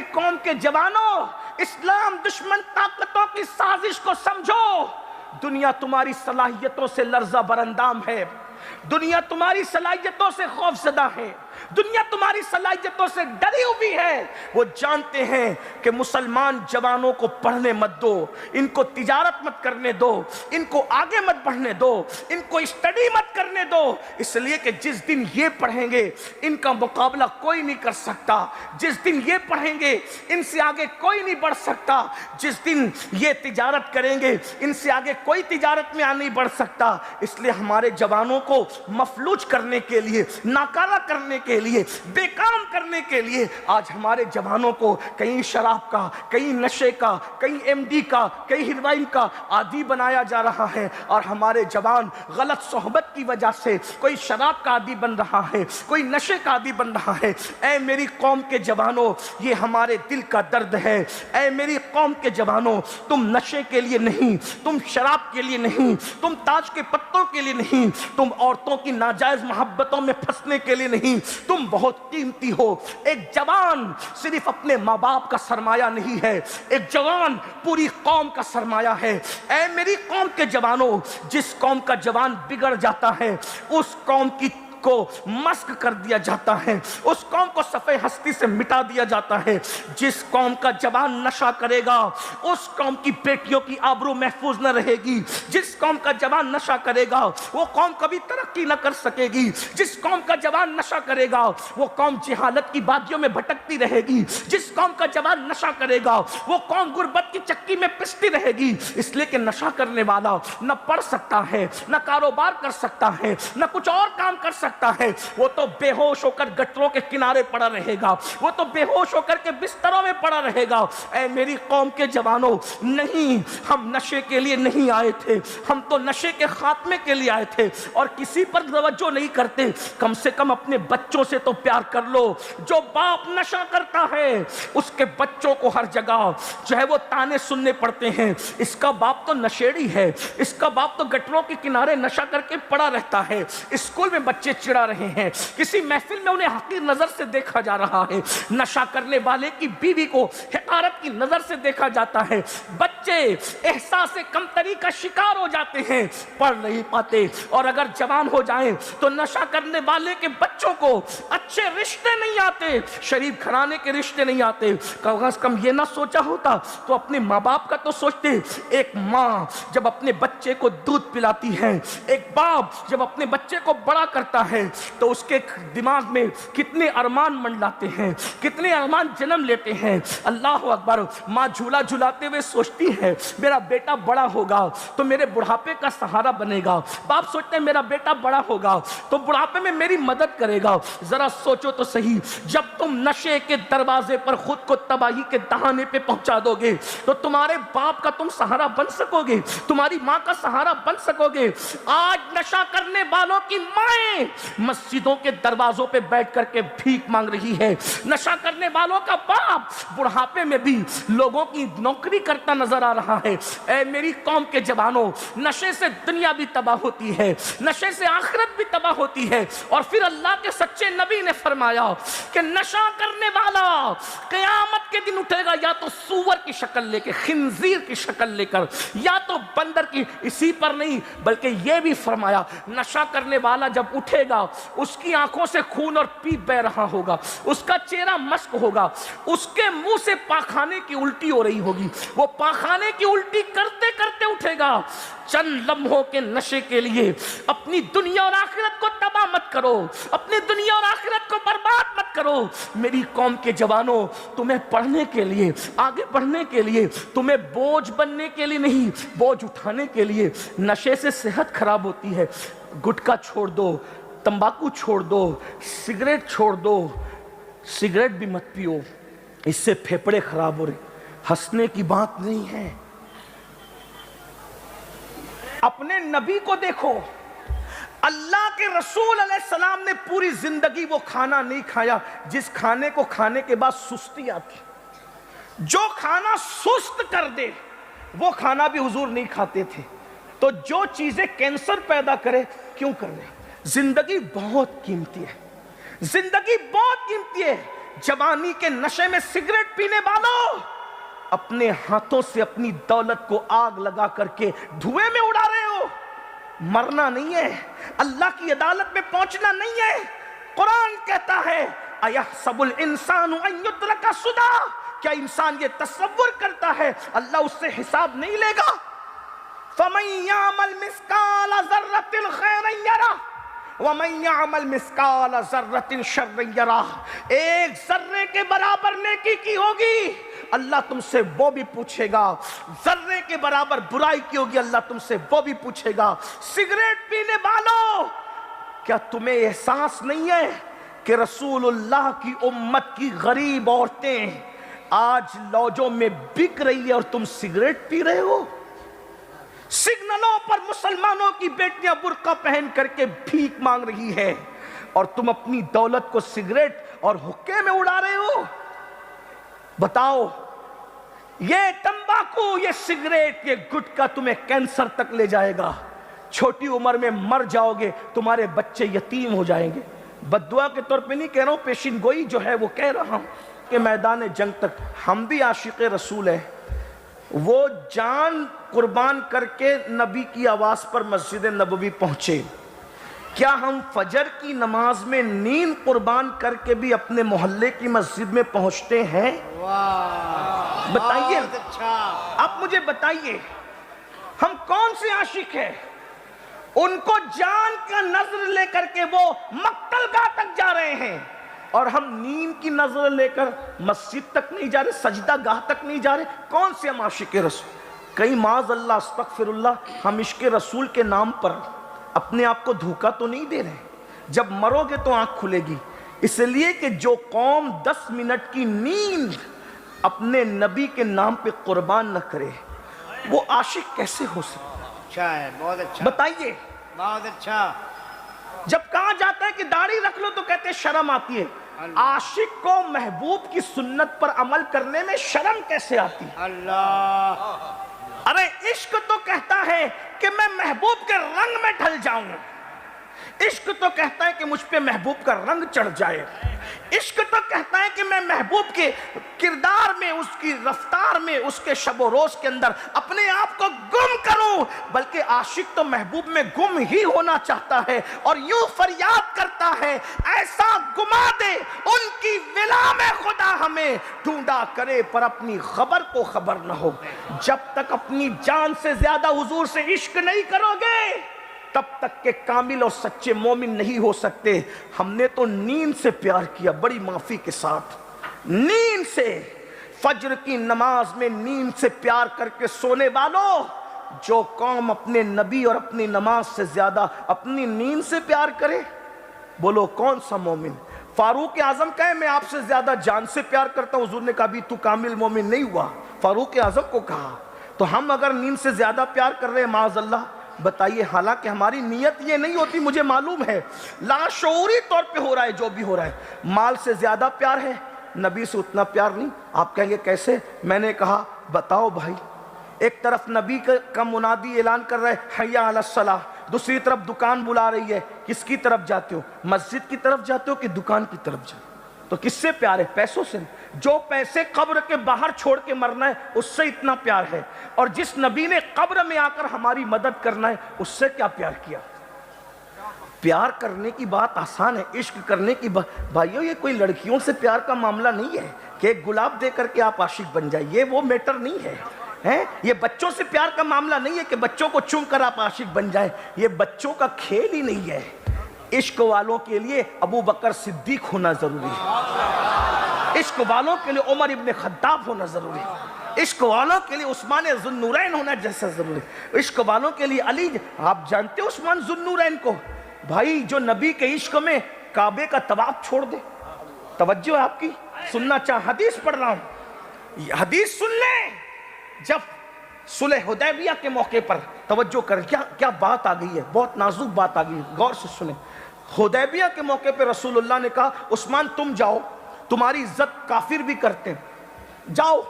میری قوم کے جوانوں، اسلام دشمن طاقتوں کی سازش کو سمجھو۔ دنیا تمہاری صلاحیتوں سے لرزہ برندام ہے، دنیا تمہاری صلاحیتوں سے خوف زدہ ہے، دنیا تمہاری صلاحیتوں سے ڈری ہوئی ہے۔ وہ جانتے ہیں کہ مسلمان جوانوں کو پڑھنے مت دو، ان کو تجارت مت کرنے دو، ان کو آگے مت بڑھنے دو، ان کو اسٹڈی مت کرنے دو، اس لیے کہ جس دن یہ پڑھیں گے ان کا مقابلہ کوئی نہیں کر سکتا، جس دن یہ پڑھیں گے ان سے آگے کوئی نہیں بڑھ سکتا، جس دن یہ تجارت کریں گے ان سے آگے کوئی تجارت میں نہیں بڑھ سکتا۔ اس لیے ہمارے جوانوں کو مفلوج کرنے کے لیے، ناکارہ کرنے کے لیے، بے کام کرنے کے لیے آج ہمارے جوانوں کو کہیں شراب کا، کہیں نشے کا، کہیں ایم ڈی کا، کہیں ہیروئن کا عادی بنایا جا رہا ہے، اور ہمارے جوان غلط صحبت کی وجہ سے کوئی شراب کا عادی بن رہا ہے، کوئی نشے کا عادی بن رہا ہے۔ اے میری قوم کے جوانوں، یہ ہمارے دل کا درد ہے۔ اے میری قوم کے جوانوں، تم نشے کے لیے نہیں، تم شراب کے لیے نہیں، تم تاج کے پتوں کے لیے نہیں، تم عورتوں کی ناجائز محبتوں میں پھنسنے کے لیے نہیں، تم بہت قیمتی ہو۔ ایک جوان صرف اپنے ماں باپ کا سرمایہ نہیں ہے، ایک جوان پوری قوم کا سرمایہ ہے۔ اے میری قوم کے جوانوں، جس قوم کا جوان بگڑ جاتا ہے اس قوم کو مسک کر دیا جاتا ہے، اس قوم کو صفحہ ہستی سے مٹا دیا جاتا ہے۔ جس قوم کا جوان نشہ کرے گا اس قوم کی بیٹیوں کی آبرو محفوظ نہ رہے گی، جس قوم کا جوان نشہ کرے گا وہ قوم کبھی ترقی نہ کر سکے گی، جس قوم کا جوان نشہ کرے گا وہ قوم جہالت کی وادیوں میں بھٹکتی رہے گی، جس قوم کا جوان نشہ کرے گا وہ قوم غربت کی چکی میں پستی رہے گی۔ اس لیے کہ نشہ کرنے والا نہ پڑھ سکتا ہے، نہ کاروبار کر سکتا ہے، نہ کچھ اور کام کر سکتا ہے، وہ تو بے ہوش ہو کر گٹروں کے کنارے پڑا رہے گا، وہ تو بے ہوش ہو کر کے بستروں میں پڑا رہے گا۔ اے میری قوم کے جوانوں، نہیں، ہم نشے کے لیے نہیں آئے تھے، ہم تو نشے کے خاتمے کے لیے آئے تھے، اور کسی پر توجہ نہیں کرتے۔ کم سے کم اپنے بچوں سے تو پیار کر لو۔ جو باپ نشہ کرتا ہے اس کے بچوں کو ہر جگہ جو ہے وہ تانے سننے پڑتے ہیں، اس کا باپ تو نشیڑی ہے، اس کا باپ تو گٹروں کے کنارے نشہ کر کے پڑا رہتا ہے، اسکول میں بچے چڑا رہے ہیں، کسی محفل میں انہیں حقیر نظر سے دیکھا جا رہا ہے، نشہ کرنے والے کی بیوی کو حقارت کی نظر سے دیکھا جاتا ہے، بچے احساس کمتری کا شکار ہو جاتے ہیں، پڑھ نہیں پاتے، اور اگر جوان ہو جائیں تو نشہ کرنے والے کے بچوں کو اچھے رشتے نہیں آتے، شریف گھرانے کے رشتے نہیں آتے۔ کم از کم یہ نہ سوچا ہوتا تو اپنے ماں باپ کا تو سوچتے۔ ایک ماں جب اپنے بچے کو دودھ پلاتی ہے، ایک باپ جب اپنے بچے کو بڑا کرتا ہے تو اس کے دماغ میں کتنے ارمان منڈلاتے ہیں، کتنے ارمان جنم لیتے ہیں۔ اللہ اکبر، ماں جھولا جھلاتے ہوئے سوچتی ہے میرا بیٹا بڑا ہوگا تو میرے بڑھاپے کا سہارا بنے گا، باپ سوچتے ہیں میرا بیٹا بڑا ہوگا تو بڑھاپے میں میری مدد کرے گا۔ ذرا سوچو تو صحیح، جب تم نشے کے دروازے پر خود کو تباہی کے دہانے پہ پہنچا دو گے تو تمہارے باپ کا تم سہارا بن سکو گے، تمہاری ماں کا سہارا بن سکو گے؟ آج نشہ کرنے والوں کی مائیں مسجدوں کے دروازوں پہ بیٹھ کر کے بھیک مانگ رہی ہے، نشہ کرنے والوں کا باپ بڑھاپے میں بھی لوگوں کی نوکری کرتا نظر آ رہا ہے۔ اے میری قوم کے جوانوں، نشے سے دنیا بھی تباہ ہوتی ہے، نشے سے آخرت بھی تباہ ہوتی ہے، اور پھر اللہ کے سچے نبی نے فرمایا کہ نشہ کرنے والا قیامت کے دن اٹھے گا یا تو سور کی شکل لے کے، خنزیر کی شکل لے کر، یا تو بندر کی۔ اسی پر نہیں بلکہ یہ بھی فرمایا نشہ کرنے والا جب اٹھے گا اس کی آنکھوں سے خون اور پیپ بہ رہا ہوگا، اس کا چہرہ مسک ہوگا، اس کے منہ سے پاخانے کی الٹی ہو رہی ہوگی، وہ پاخانے کی الٹی کرتے کرتے اٹھے گا۔ چند لمحوں کے نشے کے لیے اپنی دنیا اور آخرت کو تباہ مت کرو، اپنی دنیا اور آخرت کو برباد مت کرو۔ میری قوم کے جوانوں، تمہیں پڑھنے کے لیے، آگے بڑھنے کے لیے، تمہیں بوجھ بننے کے لیے نہیں، بوجھ اٹھانے کے لیے۔ نشے سے صحت خراب ہوتی ہے، گٹکا چھوڑ دو، تمباکو چھوڑ دو، سگریٹ چھوڑ دو، سگریٹ بھی مت پیو، اس سے پھیپھڑے خراب ہو رہے۔ ہنسنے کی بات نہیں ہے۔ اپنے نبی کو دیکھو، اللہ کے رسول علیہ السلام نے پوری زندگی وہ کھانا نہیں کھایا جس کھانے کو کھانے کے بعد سستی آتی۔ جو کھانا سست کر دے وہ کھانا بھی حضور نہیں کھاتے تھے۔ تو جو چیزیں کینسر پیدا کرے کیوں کر رہے؟ زندگی بہت قیمتی ہے، زندگی بہت قیمتی ہے۔ جوانی کے نشے میں سگریٹ پینے والوں، اپنے ہاتھوں سے اپنی دولت کو آگ لگا کر کے دھوئے میں اڑا رہے ہو۔ مرنا نہیں ہے، اللہ کی عدالت میں پہنچنا نہیں ہے۔ قرآن کہتا ہے اَيَحْسَبُ الْإِنسَانُ أَن يُتْرَكَ سُدًى، کیا انسان یہ تصور کرتا ہے اللہ اس سے حساب نہیں لے گا؟ فَمَن يَعْمَلْ مِثْقَالَ ذَرَّةٍ خَيْرًا يَرَهُ وَمَن يَعْمَلْ مِثْقَالَ ذَرَّةٍ شَرًّا يَرَهُ، ایک ذرے کے برابر نیکی کی ہوگی اللہ تم سے وہ بھی پوچھے گا، ذرے کے برابر برائی کی ہوگی اللہ تم سے وہ بھی پوچھے گا۔ سگریٹ پینے والوں، کیا تمہیں احساس نہیں ہے کہ رسول اللہ کی امت کی غریب عورتیں آج لوجوں میں بک رہی ہے اور تم سگریٹ پی رہے ہو؟ سگنلوں پر مسلمانوں کی بیٹیاں برقع پہن کر کے بھیک مانگ رہی ہے اور تم اپنی دولت کو سگریٹ اور حقے میں اڑا رہے ہو۔ بتاؤ، یہ تمباکو، یہ سگریٹ، یہ گٹکا تمہیں کینسر تک لے جائے گا، چھوٹی عمر میں مر جاؤ گے، تمہارے بچے یتیم ہو جائیں گے۔ بددعا کے طور پہ نہیں کہہ رہا ہوں، پیشین گوئی جو ہے وہ کہہ رہا ہوں کہ میدان جنگ تک ہم بھی عاشق رسول ہیں، وہ جان قربان کر کے نبی کی آواز پر مسجد نبوی پہنچے، کیا ہم فجر کی نماز میں نیند قربان کر کے بھی اپنے محلے کی مسجد میں پہنچتے ہیں؟ بتائیے، آپ مجھے بتائیے، ہم کون سے عاشق ہیں؟ ان کو جان کا نظر لے کر کے وہ مقتل گاہ تک جا رہے ہیں، اور ہم نیند کی نظر لے کر مسجد تک نہیں جا رہے، سجدہ گاہ تک نہیں جا رہے۔ کون سے ہم عاشق رسول؟ کہیں معاذ اللہ استغفر اللہ ہم عشق رسول کے نام پر اپنے آپ کو دھوکہ تو نہیں دے رہے؟ جب مرو گے تو آنکھ کھلے گی، اس لیے کہ جو قوم 10 منٹ کی نیند اپنے نبی کے نام پہ قربان نہ کرے وہ عاشق کیسے ہو سکتا؟ اچھا ہے، بہت اچھا، بتائیے، بہت اچھا۔ جب کہا جاتا ہے کہ داڑھی رکھ لو تو کہتے ہیں شرم آتی ہے، عاشق کو محبوب کی سنت پر عمل کرنے میں شرم کیسے آتی ہے؟ اللہ، ارے عشق تو کہتا ہے کہ میں محبوب کے رنگ میں ڈھل جاؤں، عشق تو کہتا ہے کہ مجھ پہ محبوب کا رنگ چڑھ جائے، عشق تو کہتا ہے کہ میں محبوب کے کردار میں، اس کی رفتار میں، اس کے شب و روز کے اندر اپنے آپ کو گم کروں، بلکہ عاشق تو محبوب میں گم ہی ہونا چاہتا ہے اور یوں فریاد کرتا ہے ایسا گما دے ان کی ولا میں خدا ہمیں ڈھونڈا کرے پر اپنی خبر کو خبر نہ ہو۔ جب تک اپنی جان سے زیادہ حضور سے عشق نہیں کرو گے تب تک کہ کامل اور سچے مومن نہیں ہو سکتے۔ ہم نے تو نیند سے پیار کیا، بڑی معافی کے ساتھ، نیند سے، فجر کی نماز میں نیند سے پیار کر کے سونے والوں، جو قوم اپنے نبی اور اپنی نماز سے زیادہ اپنی نیند سے پیار کرے، بولو کون سا مومن؟ فاروق اعظم کہے میں آپ سے زیادہ جان سے پیار کرتا ہوں، حضور نے کہا بھی تو کامل مومن نہیں ہوا، فاروق اعظم کو کہا۔ تو ہم اگر نیند سے زیادہ پیار کر رہے ہیں معاذ اللہ، بتائیے، حالانکہ ہماری نیت یہ نہیں ہوتی، مجھے معلوم ہے لاشعوری طور پہ ہو رہا ہے جو بھی ہو رہا ہے، مال سے زیادہ پیار ہے، نبی سے اتنا پیار نہیں۔ آپ کہیں گے کیسے؟ میں نے کہا بتاؤ بھائی، ایک طرف نبی کا منادی اعلان کر رہا ہے حی علی الصلاح، دوسری طرف دکان بلا رہی ہے، کس کی طرف جاتے ہو؟ مسجد کی طرف جاتے ہو کہ دکان کی طرف جاتے ہو؟ تو کس سے پیار ہے؟ پیسوں سے؟ جو پیسے قبر کے باہر چھوڑ کے مرنا ہے اس سے اتنا پیار ہے، اور جس نبی نے قبر میں آ کر ہماری مدد کرنا ہے اس سے کیا پیار کیا؟ پیار کرنے کی بات آسان ہے، عشق کرنے کی بات، بھائیو یہ کوئی لڑکیوں سے پیار کا معاملہ نہیں ہے کہ ایک گلاب دے کر کے آپ عاشق بن جائیں، یہ وہ میٹر نہیں ہے۔ یہ بچوں سے پیار کا معاملہ نہیں ہے کہ بچوں کو چوم کر آپ عاشق بن جائیں، یہ بچوں کا کھیل ہی نہیں ہے۔ عشق والوں کے لیے ابو بکر صدیق ہونا ضروری ہے، عشق والوں کے لیے عمر ابن خطاب ہونا ضروری ہے، عشق والوں کے لیے عثمان ذو النورین ہونا جیسا ضروری ہے، عشق والوں کے لیے علی، آپ جانتے ہیں عثمان ذو النورین کو؟ بھائی جو نبی کے عشق میں کعبے کا طواف چھوڑ دے، توجہ ہے آپ کی، سننا حدیث پڑھ رہا ہوں، حدیث سن لیں۔ جب صلح حدیبیہ کے موقع پر توجہ کریں، کیا بات آ گئی ہے، بہت نازک بات آ گئی ہے، غور سے سنیں۔ حدیبیہ کے موقع پہ رسول اللہ نے کہا عثمان تم جاؤ، تمہاری عزت کافر بھی کرتے ہیں، جاؤ،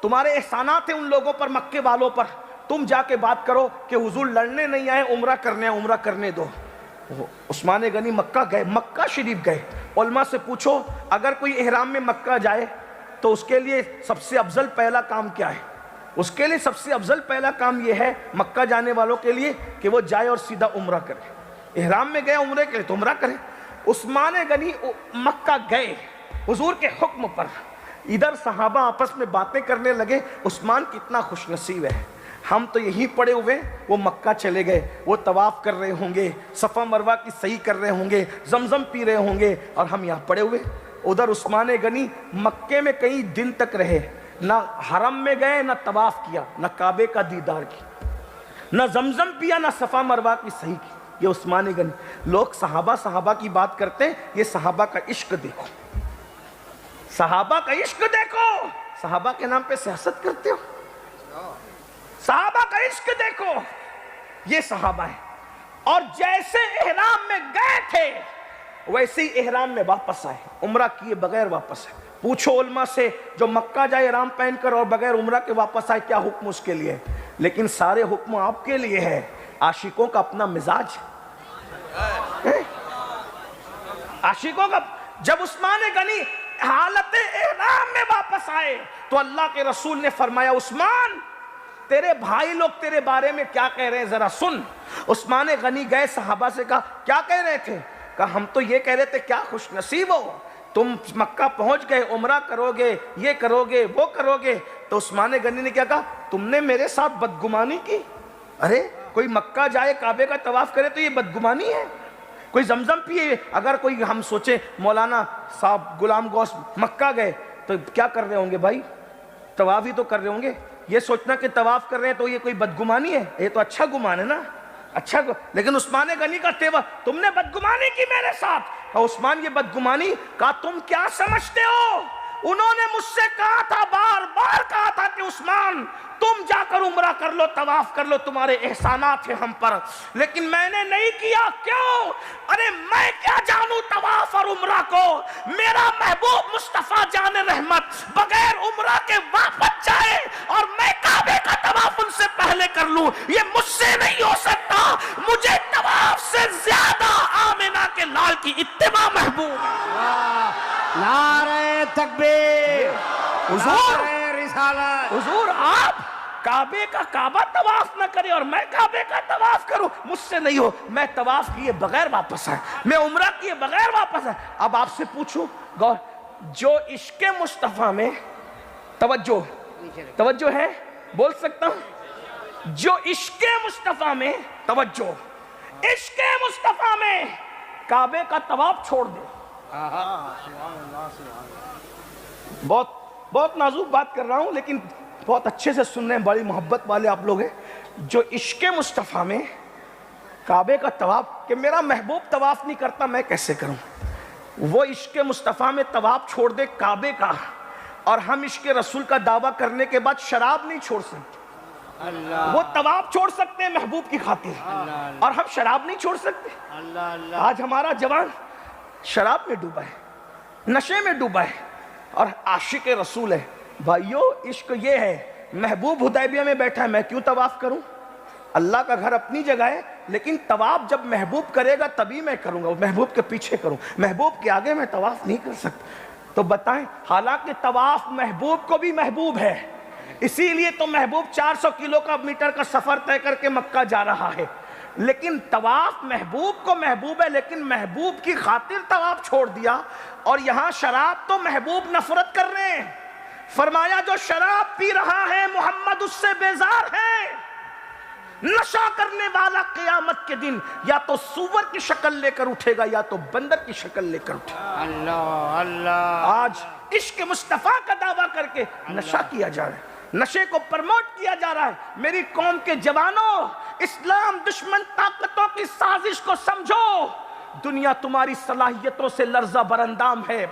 تمہارے احسانات ہیں ان لوگوں پر، مکے والوں پر، تم جا کے بات کرو کہ حضور لڑنے نہیں آئے، عمرہ کرنے آئے، عمرہ کرنے دو۔ عثمان غنی مکہ گئے، مکہ شریف گئے، علماء سے پوچھو اگر کوئی احرام میں مکہ جائے تو اس کے لیے سب سے افضل پہلا کام کیا ہے؟ اس کے لیے سب سے افضل پہلا کام یہ ہے مکہ جانے والوں کے لیے کہ وہ جائے اور سیدھا عمرہ کرے۔ احرام میں گئے عمرے کے لیے تو عمرہ کرے۔ عثمان غنی مکہ گئے حضور کے حکم پر، ادھر صحابہ آپس میں باتیں کرنے لگے عثمان کتنا خوش نصیب ہے، ہم تو یہیں پڑے ہوئے، وہ مکہ چلے گئے، وہ طواف کر رہے ہوں گے، صفا مروہ کی صحیح کر رہے ہوں گے، زمزم پی رہے ہوں گے، اور ہم یہاں پڑے ہوئے۔ ادھر عثمان غنی مکے میں کئی دن تک رہے، نہ حرم میں گئے، نہ طواف کیا، نہ کعبے کا دیدار کیا، نہ زمزم پیا، نہ صفا مروہ کی صحیح کی۔ یہ عثمان غنی۔ لوگ صحابہ کی بات کرتے ہیں، یہ صحابہ کا عشق دیکھو، صحابہ کا عشق دیکھو، صحابہ کے نام پہ سیاست کرتے ہو، صحابہ کا عشق دیکھو، یہ صحابہ ہیں۔ اور جیسے احرام میں گئے تھے ویسے ہی احرام میں واپس آئے، عمرہ کیے بغیر واپس آئے۔ پوچھو علماء سے جو مکہ جائے احرام پہن کر اور بغیر عمرہ کے واپس آئے کیا حکم اس کے لیے ہے؟ لیکن سارے حکم آپ کے لیے ہے، عاشقوں کا اپنا مزاج ہے۔ عاشقوں کا جب عثمان غنی حالت احرام میں واپس آئے تو اللہ کے رسول نے فرمایا عثمان تیرے بھائی لوگ تیرے بارے میں کیا کہہ رہے ہیں ذرا سن۔ عثمان غنی گئے صحابہ سے کہا کیا کہہ رہے تھے؟ کہا ہم تو یہ کہہ رہے تھے کیا خوش نصیب ہو، تم مکہ پہنچ گئے، عمرہ کرو گے، یہ کرو گے، وہ کرو گے۔ تو عثمان غنی نے کیا کہا تم نے میرے ساتھ بدگمانی کی؟ ارے کوئی مکہ جائے کعبے کا طواف کرے تو یہ بدگمانی ہے، کوئی زمزم پیے۔ اگر کوئی ہم سوچیں مولانا صاحب غلام غوث مکہ گئے تو کیا کر رہے ہوں گے بھائی؟ طواف ہی تو کر رہے ہوں گے۔ یہ سوچنا کہ طواف کر رہے ہیں تو یہ کوئی بدگمانی ہے، یہ تو اچھا گمان ہے نا، اچھا۔ لیکن عثمان غنی کا تیور تم نے بدگمانی کی میرے ساتھ۔ اور عثمان یہ بدگمانی کہا تم کیا سمجھتے ہو؟ انہوں نے مجھ سے کہا تھا، بار بار کہا تھا کہ عثمان تم جا کر عمرہ کر لو، طواف کر لو، تمہارے احسانات ہیں ہم پر، لیکن میں نے نہیں کیا۔ کیوں؟ ارے میں کیا جانوں طواف اور عمرہ کو؟ میرا محبوب مصطفیٰ جان رحمت بغیر عمرہ کے واپس جائے اور میں کعبے کا طواف ان سے پہلے کر لوں، یہ مجھ سے نہیں ہو سکتا۔ مجھے طواف سے زیادہ آمنہ کے لال کی اتباع محبوب ہے۔ نعرہ تکبیر، نعرہ رسالت۔ حضور آپ کعبے کا کعبہ طواف نہ کرے اور میں کعبے کا طواف کروں، مجھ سے نہیں ہو۔ میں طواف کیے بغیر واپس آئے، میں عمرہ کیے بغیر واپس آئے۔ اب آپ سے پوچھوں غور، جو عشق مصطفیٰ میں توجہ ہے، بول سکتا ہوں، جو عشق مصطفیٰ میں توجہ، عشق مصطفیٰ میں کعبے کا طواف چھوڑ دے۔ بہت نازک بات کر رہا ہوں لیکن بہت اچھے سے سن رہے ہیں، بڑی محبت والے آپ لوگ ہیں۔ جو عشق مصطفیٰ میں کعبے کا طواف، کہ میرا محبوب طواف نہیں کرتا میں کیسے کروں، وہ عشق مصطفیٰ میں طواف چھوڑ دے کعبے کا، اور ہم عشق رسول کا دعویٰ کرنے کے بعد شراب نہیں چھوڑ سکتے۔ وہ طواف چھوڑ سکتے ہیں محبوب کی خاطر، اور ہم شراب نہیں چھوڑ سکتے۔ آج ہمارا جوان شراب میں ڈوبا ہے، نشے میں ڈوبا ہے، اور عاشق رسول ہے۔ بھائیو عشق یہ ہے، محبوب حدیبیہ میں بیٹھا ہے، میں کیوں طواف کروں؟ اللہ کا گھر اپنی جگہ ہے، لیکن طواف جب محبوب کرے گا تبھی میں کروں گا، محبوب کے پیچھے کروں، محبوب کے آگے میں طواف نہیں کر سکتا۔ تو بتائیں، حالانکہ طواف محبوب کو بھی محبوب ہے، اسی لیے تو محبوب 400 کلو کا میٹر کا سفر طے کر کے مکہ جا رہا ہے، لیکن طواف محبوب کو محبوب ہے، لیکن محبوب کی خاطر طواف چھوڑ دیا۔ اور یہاں شراب تو محبوب نفرت کر رہے ہیں، فرمایا جو شراب پی رہا ہے محمد اس سے بیزار ہے۔ نشہ کرنے والا قیامت کے دن یا تو سور کی شکل لے کر اٹھے گا یا تو بندر کی شکل لے کر اٹھے گا۔ اللہ اللہ۔ آج عشق مصطفیٰ کا دعویٰ کر کے نشہ کیا جا رہا ہے، نشے کو پرموٹ کیا جا رہا ہے۔ میری قوم کے جوانوں، اسلام دشمن طاقتوں کی سازش کو سمجھو۔ دنیا تمہاری صلاحیتوں سے لرزہ برندام ہے،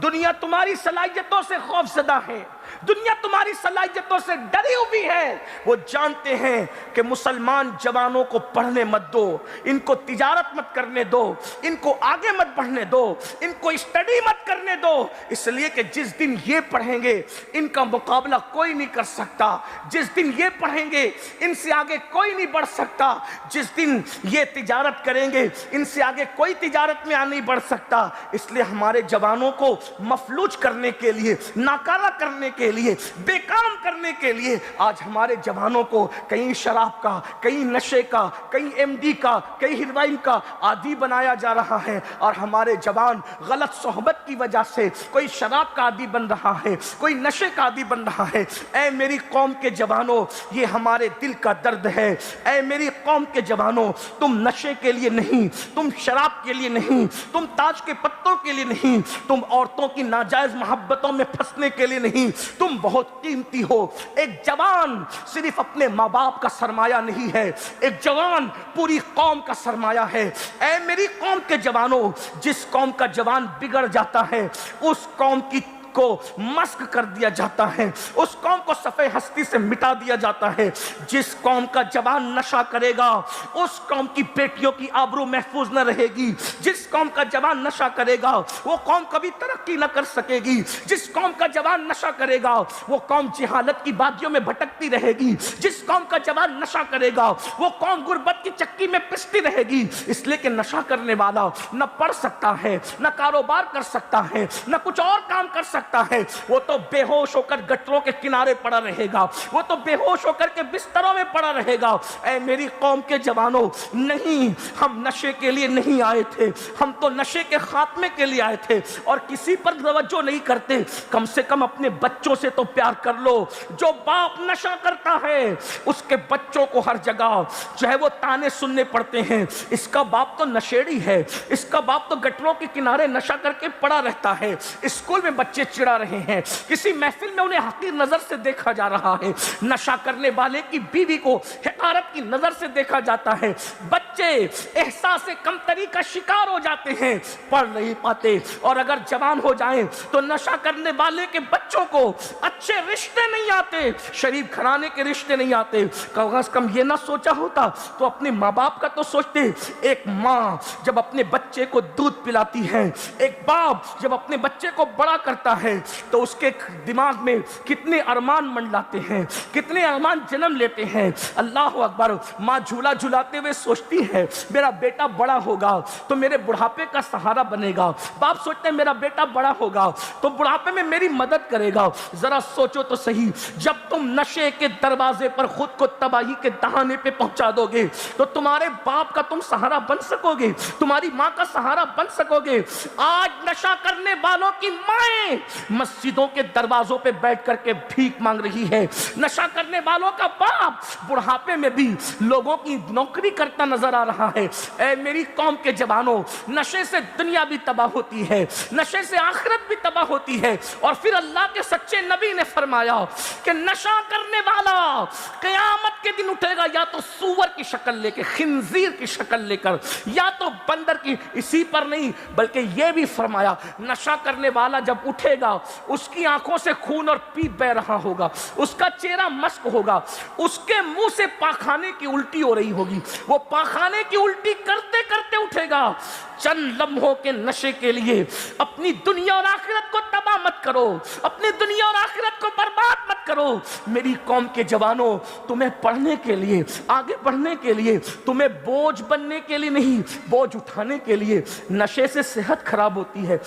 دنیا تمہاری صلاحیتوں سے خوف زدہ ہے، دنیا تمہاری صلاحیتوں سے ڈری ہوئی ہے. وہ جانتے ہیں کہ مسلمان جوانوں کو پڑھنے مت دو, ان کو تجارت مت کرنے دو, ان کو آگے مت بڑھنے دو, ان کو اسٹڈی مت کرنے دو, اس لیے کہ جس دن یہ پڑھیں گے ان کا مقابلہ کوئی نہیں کر سکتا, جس دن یہ پڑھیں گے ان سے آگے کوئی نہیں بڑھ سکتا, جس دن یہ تجارت کریں گے ان سے آگے کوئی تجارت میں نہیں بڑھ سکتا. اس لیے ہمارے جوانوں کو مفلوج کرنے کے لیے, ناکارہ کرنے کے لیے, بے کام کرنے کے لیے آج ہمارے جوانوں کو کہیں شراب کا, کہیں نشے کا, کہیں ایم ڈی کا, کہیں ہیروئن کا عادی بنایا جا رہا ہے. اور ہمارے جوان غلط صحبت کی وجہ سے کوئی شراب کا عادی بن رہا ہے, کوئی نشے کا عادی بن رہا ہے. اے میری قوم کے جوانوں, یہ ہمارے دل کا درد ہے. اے میری قوم کے جوانوں, تم نشے کے لیے نہیں, تم شراب کے لیے نہیں, تم تاج کے پتوں کے لیے نہیں, تم عورتوں کی ناجائز محبتوں میں پھنسنے کے لیے نہیں, تم بہت قیمتی ہو. ایک جوان صرف اپنے ماں باپ کا سرمایہ نہیں ہے, ایک جوان پوری قوم کا سرمایہ ہے. اے میری قوم کے جوانوں, جس قوم کا جوان بگڑ جاتا ہے اس قوم کی کو مسک کر دیا جاتا ہے, اس قوم کو صفحہ ہستی سے مٹا دیا جاتا ہے. جس قوم کا جوان نشہ کرے گا اس قوم کی بیٹیوں کی آبرو محفوظ نہ رہے گی. جس قوم کا جوان نشہ کرے گا وہ قوم کبھی ترقی نہ کر سکے گی. جس قوم کا جوان نشہ کرے گا وہ قوم جہالت کی وادیوں میں بھٹکتی رہے گی. جس قوم کا جوان نشہ کرے گا وہ قوم غربت کی چکی میں پستی رہے گی. اس لیے کہ نشہ کرنے والا نہ پڑھ سکتا ہے, نہ کاروبار کر سکتا ہے, نہ کچھ اور کام کر سکتا ہے. وہ تو بے ہوش ہو کر گٹروں کے کنارے پڑا رہے گا, وہ تو بے ہوش ہو کر کے بستروں میں پڑا رہے گا. اے میری قوم کے جوانوں, نہیں, ہم نشے کے لیے نہیں آئے تھے, ہم تو نشے کے خاتمے کے لیے آئے تھے. اور کسی پر توجہ نہیں کرتے, کم سے کم اپنے بچوں سے تو پیار کر لو. جو باپ نشہ کرتا ہے اس کے بچوں کو ہر جگہ جو ہے وہ تانے سننے پڑتے ہیں, اس کا باپ تو نشیڑی ہے, اس کا باپ تو گٹروں کے کنارے نشہ کر کے پڑا رہتا ہے. اسکول میں بچے چڑا رہے ہیں, کسی محفل میں انہیں حقیر نظر سے دیکھا جا رہا ہے, نشہ کرنے والے کی بیوی کو حقارت کی نظر سے دیکھا جاتا ہے. بچے احساس کمتری کا شکار ہو جاتے ہیں, پڑھ نہیں پاتے, اور اگر جوان ہو جائیں تو نشہ کرنے والے کے بچوں کو اچھے رشتے نہیں آتے, شریف گھرانے کے رشتے نہیں آتے. کم از کم یہ نہ سوچا ہوتا تو اپنے ماں باپ کا تو سوچتے. ایک ماں جب اپنے بچے کو دودھ پلاتی ہے, ایک باپ جب اپنے بچے کو بڑا کرتا ہے تو اس کے دماغ میں کتنے ارمان منڈلاتے ہیں, کتنے ارمان جنم لیتے ہیں. اللہ اکبر. ماں جھولا جھلاتے ہوئے سوچتی ہے میرا بیٹا بڑا ہوگا تو میرے بڑھاپے کا سہارا بنے گا. باپ سوچتے ہیں میرا بیٹا بڑا ہوگا تو بڑھاپے میں میری مدد کرے گا. ذرا سوچو تو صحیح, جب تم نشے کے دروازے پر خود کو تباہی کے دہانے پہ پہنچا دو گے تو تمہارے باپ کا تم سہارا بن سکو گے, تمہاری ماں کا سہارا بن سکو گے. آج نشہ کرنے والوں کی مائیں مسجدوں کے دروازوں پہ بیٹھ کر کے بھیک مانگ رہی ہے. نشہ کرنے والوں کا باپ بڑھاپے میں بھی لوگوں کی نوکری کرتا نظر آ رہا ہے. اے میری قوم کے جوانوں, نشے سے دنیا بھی تباہ ہوتی ہے, نشے سے آخرت بھی تباہ ہوتی ہے. اور پھر اللہ کے سچے نبی نے فرمایا کہ نشہ کرنے والا قیامت کے دن اٹھے گا یا تو سور کی شکل لے کے, خنزیر کی شکل لے کر, یا تو بندر کی. اسی پر نہیں بلکہ یہ بھی فرمایا نشہ کرنے والا جب اٹھے گا اس کی آنکھوں سے خون اور پیپ بہ رہا ہوگا, اس کا چہرہ مسک ہوگا, اس کے منہ سے پاخانے کی الٹی ہو رہی ہوگی. وہ پاخانے کی الٹی کرتے کرتے اٹھے گا. چند لمحوں کے نشے کے لیے اپنی دنیا اور آخرت کو تباہ مت کرو, اپنی دنیا اور آخرت کو برباد مت کرو. میری قوم کے جوانوں, تمہیں پڑھنے کے لیے, آگے بڑھنے کے لیے, تمہیں بوجھ بننے کے لیے نہیں, بوجھ اٹھانے کے لیے. نشے سے صحت خراب ہوتی ہے.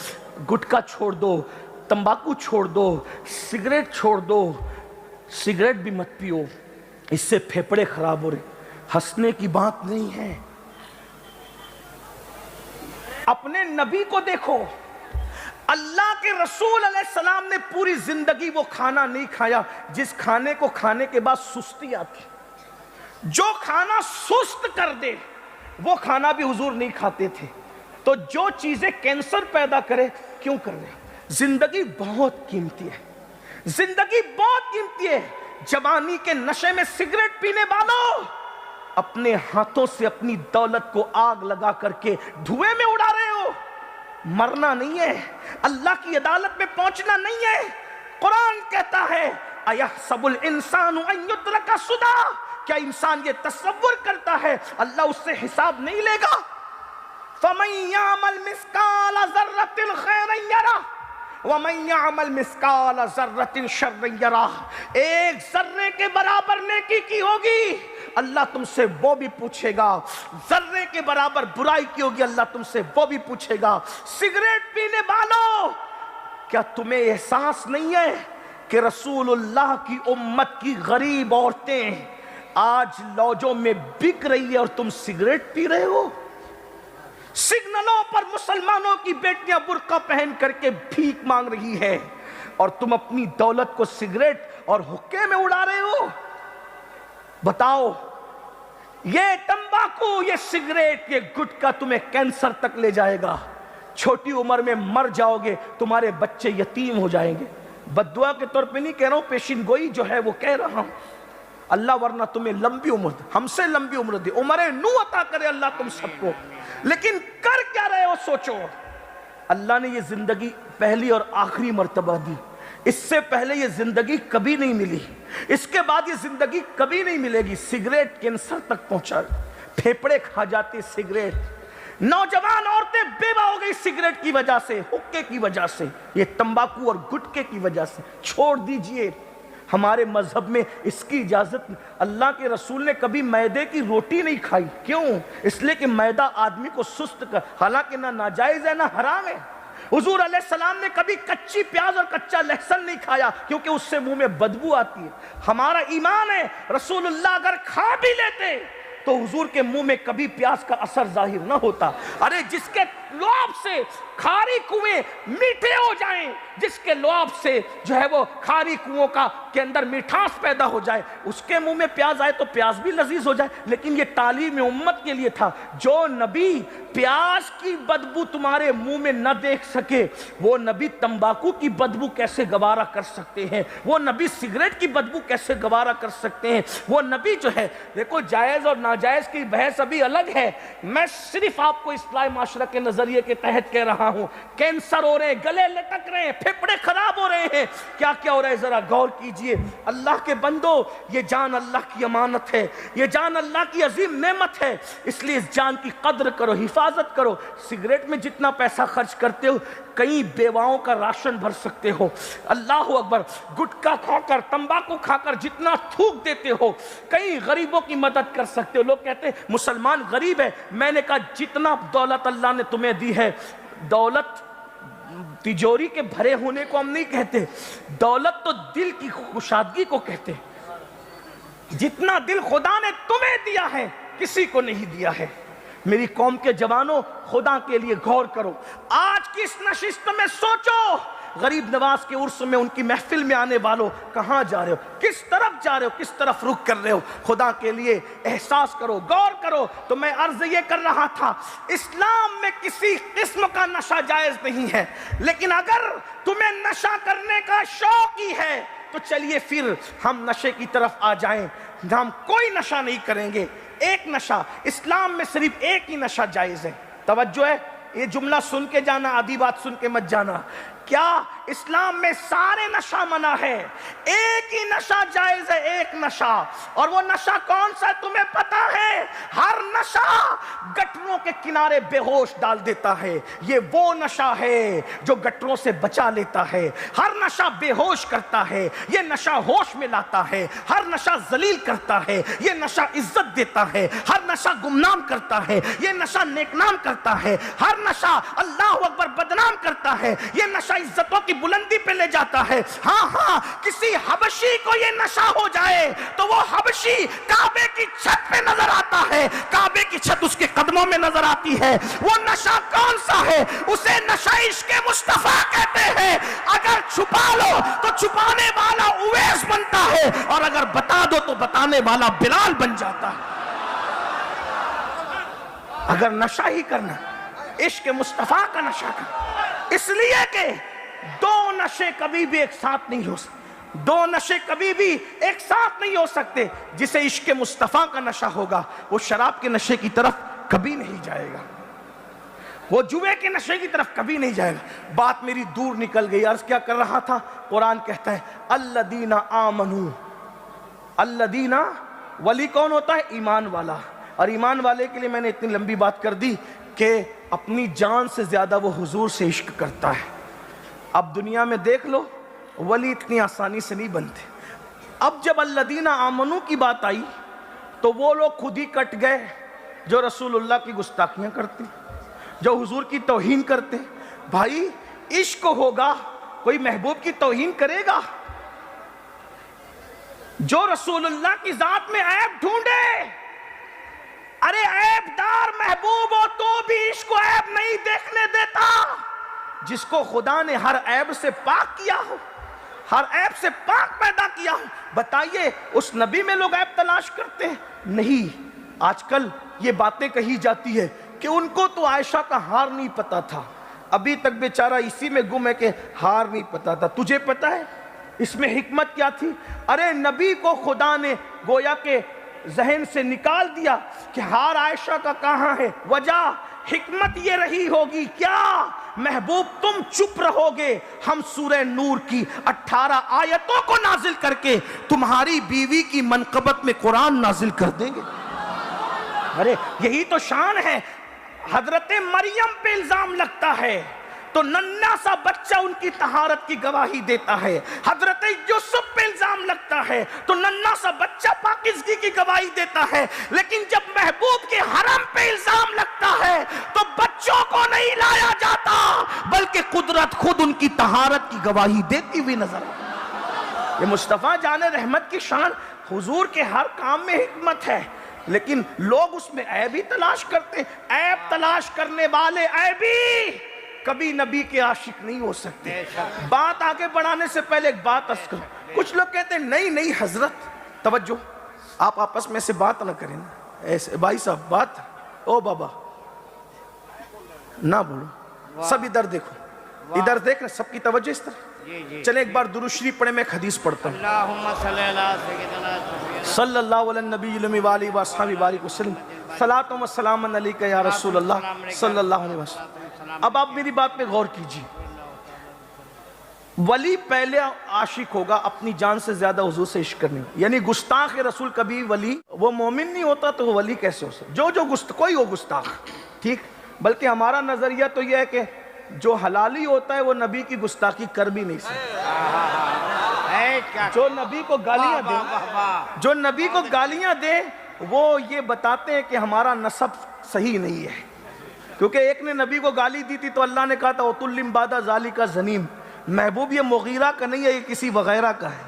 گٹکا چھوڑ دو, تمباکو چھوڑ دو, سگریٹ چھوڑ دو. سگریٹ بھی مت پیو, اس سے پھیپڑے خراب ہو رہے. ہنسنے کی بات نہیں ہے. اپنے نبی کو دیکھو, اللہ کے رسول علیہ السلام نے پوری زندگی وہ کھانا نہیں کھایا جس کھانے کو کھانے کے بعد سستی آتی. جو کھانا سست کر دے وہ کھانا بھی حضور نہیں کھاتے تھے. تو جو چیزیں کینسر پیدا کرے کیوں کر رہے. زندگی بہت قیمتی ہے, زندگی بہت قیمتی ہے. جوانی کے نشے میں سگریٹ پینے والوں, اپنے ہاتھوں سے اپنی دولت کو آگ لگا کر کے دھوئے میں اڑا رہے ہو. مرنا نہیں ہے, اللہ کی عدالت میں پہنچنا نہیں ہے. قرآن کہتا ہے اَيَحْسَبُ الْإِنسَانُ أَن يُتْرَكَ سُدًى، کیا انسان یہ تصور کرتا ہے اللہ اس سے حساب نہیں لے گا؟ فَمَن يَعْمَلْ مِثْقَالَ ذَرَّةٍ خَيْرًا يَرَهُ وَمَن يَعْمَلْ مِثْقَالَ ذَرَّةٍ شَرًّا يَرَهُ، ایک ذرے کے برابر نیکی کی ہوگی اللہ تم سے وہ بھی پوچھے گا، ذرے کے برابر برائی کی ہوگی اللہ تم سے وہ بھی پوچھے گا۔ سگریٹ پینے والوں، کیا تمہیں احساس نہیں ہے کہ رسول اللہ کی امت کی غریب عورتیں آج لوجوں میں بک رہی ہے اور تم سگریٹ پی رہے ہو؟ سگنلوں پر مسلمانوں کی بیٹیاں برقع پہن کر کے بھیک مانگ رہی ہے اور تم اپنی دولت کو سگریٹ اور حقے میں اڑا رہے ہو۔ بتاؤ، یہ تمباکو، یہ سگریٹ، یہ گٹکا تمہیں کینسر تک لے جائے گا، چھوٹی عمر میں مر جاؤ گے، تمہارے بچے یتیم ہو جائیں گے۔ بددعا کے طور پہ نہیں کہہ رہا ہوں، پیشین گوئی جو ہے وہ کہہ رہا ہوں۔ اللہ ورنہ تمہیں لمبی عمر دے، ہم سے لمبی عمر دے، عمر نو عطا کرے اللہ تم سب کو، لیکن کر کیا رہے ہو سوچو۔ اللہ نے یہ زندگی پہلی اور آخری مرتبہ دی، اس سے پہلے یہ زندگی کبھی نہیں ملی، اس کے بعد یہ زندگی کبھی نہیں ملے گی۔ سگریٹ کینسر تک پہنچا، پھیپڑے کھا جاتے سگریٹ، نوجوان عورتیں بیوہ ہو گئی سگریٹ کی وجہ سے، حقے کی وجہ سے، یہ تمباکو اور گٹکے کی وجہ سے۔ چھوڑ دیجئے، ہمارے مذہب میں اس کی اجازت، اللہ کے رسول نے کبھی میدے کی روٹی نہیں کھائی، کیوں؟ اس لیے کہ میدہ آدمی کو سست کر، حالانکہ نہ ناجائز ہے نہ حرام ہے۔ حضور علیہ السلام نے کبھی کچی پیاز اور کچا لہسن نہیں کھایا کیونکہ اس سے منہ میں بدبو آتی ہے۔ ہمارا ایمان ہے رسول اللہ اگر کھا بھی لیتے تو حضور کے منہ میں کبھی پیاز کا اثر ظاہر نہ ہوتا۔ ارے جس کے لعاب سے کھاری کنویں میٹھے ہو جائیں، جس کے لعاب سے جو ہے وہ کھاری کنووں کے اندر میٹھاس پیدا ہو جائے، اس کے منہ میں پیاز آئے تو پیاز بھی لذیذ ہو جائے۔ لیکن یہ تعلیم امت کے لیے تھا، جو نبی پیاز کی بدبو تمہارے منہ میں نہ دیکھ سکے، وہ نبی تمباکو کی بدبو کیسے گوارا کر سکتے ہیں؟ وہ نبی سگریٹ کی بدبو کیسے گوارا کر سکتے ہیں؟ وہ نبی جو ہے، دیکھو جائز اور ناجائز کی بحث ابھی الگ ہے، میں صرف آپ کو اصلاح معاشرہ کے نظریے کے تحت کہہ رہا ہوں۔ کینسر ہو رہے ہیں، گلے لٹک رہے ہیں، پھیپڑے خراب ہو رہے ہیں، کیا کیا ہو رہا ہے ذرا غور کیجئے۔ اللہ کے بندو، یہ جان اللہ کی امانت ہے، یہ جان اللہ کی عظیم نعمت ہے، اس لیے اس جان کی قدر کرو، حفاظت کرو۔ سگریٹ میں جتنا پیسہ خرچ کرتے ہو کئی بیواؤں کا راشن بھر سکتے ہو۔ اللہ اکبر، گٹکا کھا کر، تمباکو کھا کر جتنا تھوک دیتے ہو کئی غریبوں کی مدد کر سکتے ہو۔ لوگ کہتے ہیں مسلمان غریب ہے، میں نے کہا جتنا دولت اللہ نے تمہیں دی ہے، دولت تجوری کے بھرے ہونے کو ہم نہیں کہتے، دولت تو دل کی خوشادگی کو کہتے ہیں۔ جتنا دل خدا نے تمہیں دیا ہے کسی کو نہیں دیا ہے۔ میری قوم کے جوانوں، خدا کے لیے غور کرو، آج کی اس نشست میں سوچو، غریب نواز کے عرس میں ان کی محفل میں آنے والوں کہاں جا رہے ہو، کس طرف جا رہے ہو، کس طرف رخ کر رہے ہو؟ خدا کے لیے احساس کرو، غور کرو۔ تو میں عرض یہ کر رہا تھا، اسلام میں کسی قسم کا نشہ جائز نہیں ہے، لیکن اگر تمہیں نشہ کرنے کا شوق ہی ہے تو چلیے پھر ہم نشے کی طرف آ جائیں۔ ہم کوئی نشہ نہیں کریں گے، ایک نشہ، اسلام میں صرف ایک ہی نشہ جائز ہے۔ توجہ ہے، یہ جملہ سن کے جانا، آدھی بات سن کے مت جانا۔ کیا اسلام میں سارے نشہ منع ہے؟ ایک ہی نشہ جائز ہے، ایک نشہ، اور وہ نشہ کون سا تمہیں پتا ہے؟ ہر نشہ گٹروں کے کنارے بے ہوش ڈال دیتا ہے، یہ وہ نشہ ہے جو گٹروں سے بچا لیتا ہے۔ ہر نشہ بے ہوش کرتا ہے، یہ نشہ ہوش میں لاتا ہے۔ ہر نشہ ذلیل کرتا ہے، یہ نشہ عزت دیتا ہے۔ ہر نشہ گمنام کرتا ہے، یہ نشہ نیکنام کرتا ہے۔ ہر نشہ اللہ اکبر بدنام کرتا ہے، یہ نشہ عزتوں کی بلندی پہ لے جاتا ہے۔ ہاں کسی حبشی کو یہ نشہ ہو جائے تو وہ حبشی کعبے کی چھت پہ نظر آتا ہے، کعبے کی چھت اس کے قدموں میں نظر آتی ہے۔ وہ نشہ کون سا ہے؟ اسے نشہ عشق مصطفیٰ کہتے ہیں۔ اگر چھپا لو تو چھپانے والا اویس بنتا ہے، اور اگر بتا دو تو بتانے والا بلال بن جاتا ہے۔ اگر نشہ ہی کرنا، عشق مصطفیٰ کا نشہ کرنا، اس لیے کہ دو نشے کبھی بھی ایک ساتھ نہیں ہو سکتے، دو نشے کبھی بھی ایک ساتھ نہیں ہو سکتے۔ جسے عشق مصطفیٰ کا نشہ ہوگا وہ شراب کے نشے کی طرف کبھی نہیں جائے گا، وہ جوے کے نشے کی طرف کبھی نہیں جائے گا۔ بات میری دور نکل گئی، عرض کیا کر رہا تھا؟ قرآن کہتا ہے الذین آمنو، الذین، ولی کون ہوتا ہے؟ ایمان والا. اور ایمان والے کے لیے میں نے اتنی لمبی بات کر دی کہ اپنی جان سے زیادہ وہ حضور سے عشق کرتا ہے. اب دنیا میں دیکھ لو ولی اتنی آسانی سے نہیں بنتے. اب جب الذین آمنو کی بات آئی تو وہ لوگ خود ہی کٹ گئے جو رسول اللہ کی گستاخیاں کرتے، جو حضور کی توہین کرتے. بھائی عشق ہوگا، کوئی محبوب کی توہین کرے گا؟ جو رسول اللہ کی ذات میں عیب ڈھونڈے، ارے عیب دار محبوب ہو تو بھی عشق کو عیب نہیں دیکھنے دیتا. جس کو خدا نے ہر عیب سے پاک کیا ہو، ہر عیب سے پاک پیدا کیا ہو، بتائیے اس نبی میں لوگ عیب تلاش کرتے ہیں؟ نہیں. آج کل یہ باتیں کہی جاتی ہے کہ ان کو تو عائشہ کا ہار نہیں پتا تھا، ابھی تک بیچارہ اسی میں گم ہے کہ ہار نہیں پتا تھا. تجھے پتا ہے اس میں حکمت کیا تھی؟ ارے نبی کو خدا نے گویا کہ ذہن سے نکال دیا کہ ہار عائشہ کا کہاں ہے. وجہ حکمت یہ رہی ہوگی کیا؟ محبوب تم چپ رہو گے، ہم سورہ نور کی 18 آیتوں کو نازل کر کے تمہاری بیوی کی منقبت میں قرآن نازل کر دیں گے. ارے یہی تو شان ہے. حضرت مریم پہ الزام لگتا ہے تو ننھا سا بچہ ان کی طہارت کی گواہی دیتا ہے. حضرت یوسف پہ الزام لگتا ہے تو ننھا سا بچہ پاکیزگی کی گواہی دیتا ہے. لیکن جب محبوب کے حرم پہ الزام لگتا ہے تو بچوں کو نہیں لایا جاتا بلکہ قدرت خود ان کی طہارت کی گواہی دیتی ہوئی نظر آتی. یہ مصطفیٰ جان رحمت کی شان. حضور کے ہر کام میں حکمت ہے لیکن لوگ اس میں عیب ہی تلاش کرتے. عیب تلاش کرنے والے عیبی کبھی نبی کے عاشق نہیں ہو سکتے. بات آگے بڑھانے سے پہلے ایک بات عرض کروں. کچھ لوگ کہتے ہیں نہیں حضرت، توجہ، آپ آپس میں سے بات نہ کریں ایسے. بھائی صاحب بات، او بابا نہ بولو، سب ادھر دیکھو، ادھر دیکھ رہے، سب کی توجہ اس طرح. چلیں ایک بار درود شریف پڑھیں. میں ایک حدیث پڑھتا ہوں. اللہم صلی اللہ سیدنا صلی اللہ علیہ النبی المی والی واصحابہ بارک وسلم. صلاۃ و سلام علیک یا رسول اللہ صلی اللہ علیہ وسلم. اب آپ میری بات پہ غور کیجیے. ولی پہلے عاشق ہوگا اپنی جان سے زیادہ حضور سے عشق کرنے. یعنی گستاخ رسول کبھی ولی، وہ مومن نہیں ہوتا تو وہ ولی کیسے ہو سکتا؟ جو کوئی ہو گستاخ، ٹھیک. بلکہ ہمارا نظریہ تو یہ ہے کہ جو حلالی ہوتا ہے وہ نبی کی گستاخی کر بھی نہیں سکتا. جو نبی کو گالیاں دے، جو نبی کو گالیاں دے وہ یہ بتاتے ہیں کہ ہمارا نسب صحیح نہیں ہے. کیونکہ ایک نے نبی کو گالی دی تھی تو اللہ نے کہا تھا وَتُلِّمْ بَعْدَ ذَلِكَ زَنِيمٌ. محبوب یہ مغیرہ کا نہیں ہے، یہ کسی وغیرہ کا ہے.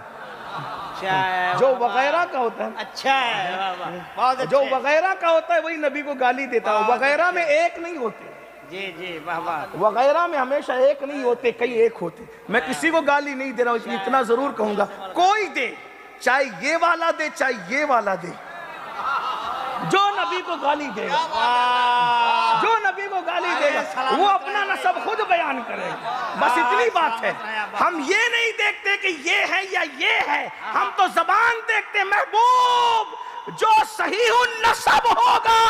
جو وغیرہ کا ہوتا ہے، اچھا ہے، جو وغیرہ کا ہوتا ہے وہی نبی کو گالی دیتا ہے. وغیرہ میں ایک نہیں ہوتے. جی واہ. وغیرہ میں ہمیشہ ایک نہیں ہوتے، کئی ایک ہوتے. میں کسی کو گالی نہیں دے رہا ہوں، اتنا ضرور کہوں گا کوئی دے، چاہے یہ والا دے چاہے یہ والا دے، جو نبی کو گالی دے گا، جو نبی کو گالی دے گا وہ اپنا نسب خود بیان کرے گا. بس اتنی بات ہے. ہم یہ نہیں دیکھتے کہ یہ ہے یا یہ ہے، ہم تو زبان دیکھتے. محبوب جو صحیح النسب ہوگا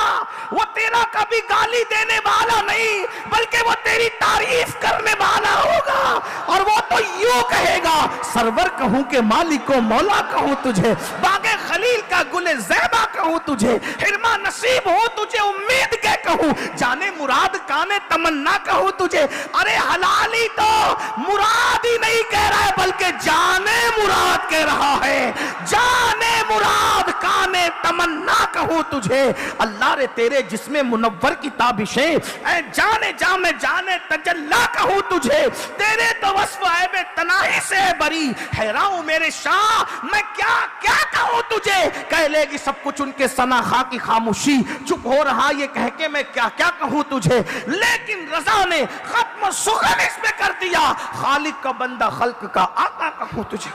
وہ تیرا کبھی گالی دینے والا نہیں بلکہ وہ تیری تعریف کرنے والا ہوگا. اور وہ تو یوں کہے گا سرور کہوں کہ مالک و مولا کہوں تجھے، باغ خلیل کا گل زیبا کہوں تجھے، حرمہ نصیب ہوں تجھے امید کے کہوں، جانے مراد کانے تمنا کہوں تجھے. ارے حلالی تو مراد ہی نہیں کہہ رہا ہے بلکہ جانے مراد کہہ رہا ہے. جانے مراد کانے تمنا کہوں تجھے. اللہ رے تیرے جسم منور کی تابشیں، اے جانے جامے جانے تجلا کہوں تجھے. تیرے تو وصف عیب تناہی سے بری، حیران ہوں میرے شاہ میں کیا کیا کہوں تجھے. کہہ لے گی سب کچھ ان کے ثنا خواہ کی خاموشی، چپ ہو رہا یہ کہہ کے میں کیا کیا کہوں تجھے. لیکن رضا نے ختم سخن اس میں کر دیا، خالق کا بندہ خلق کا آقا کہوں تجھے.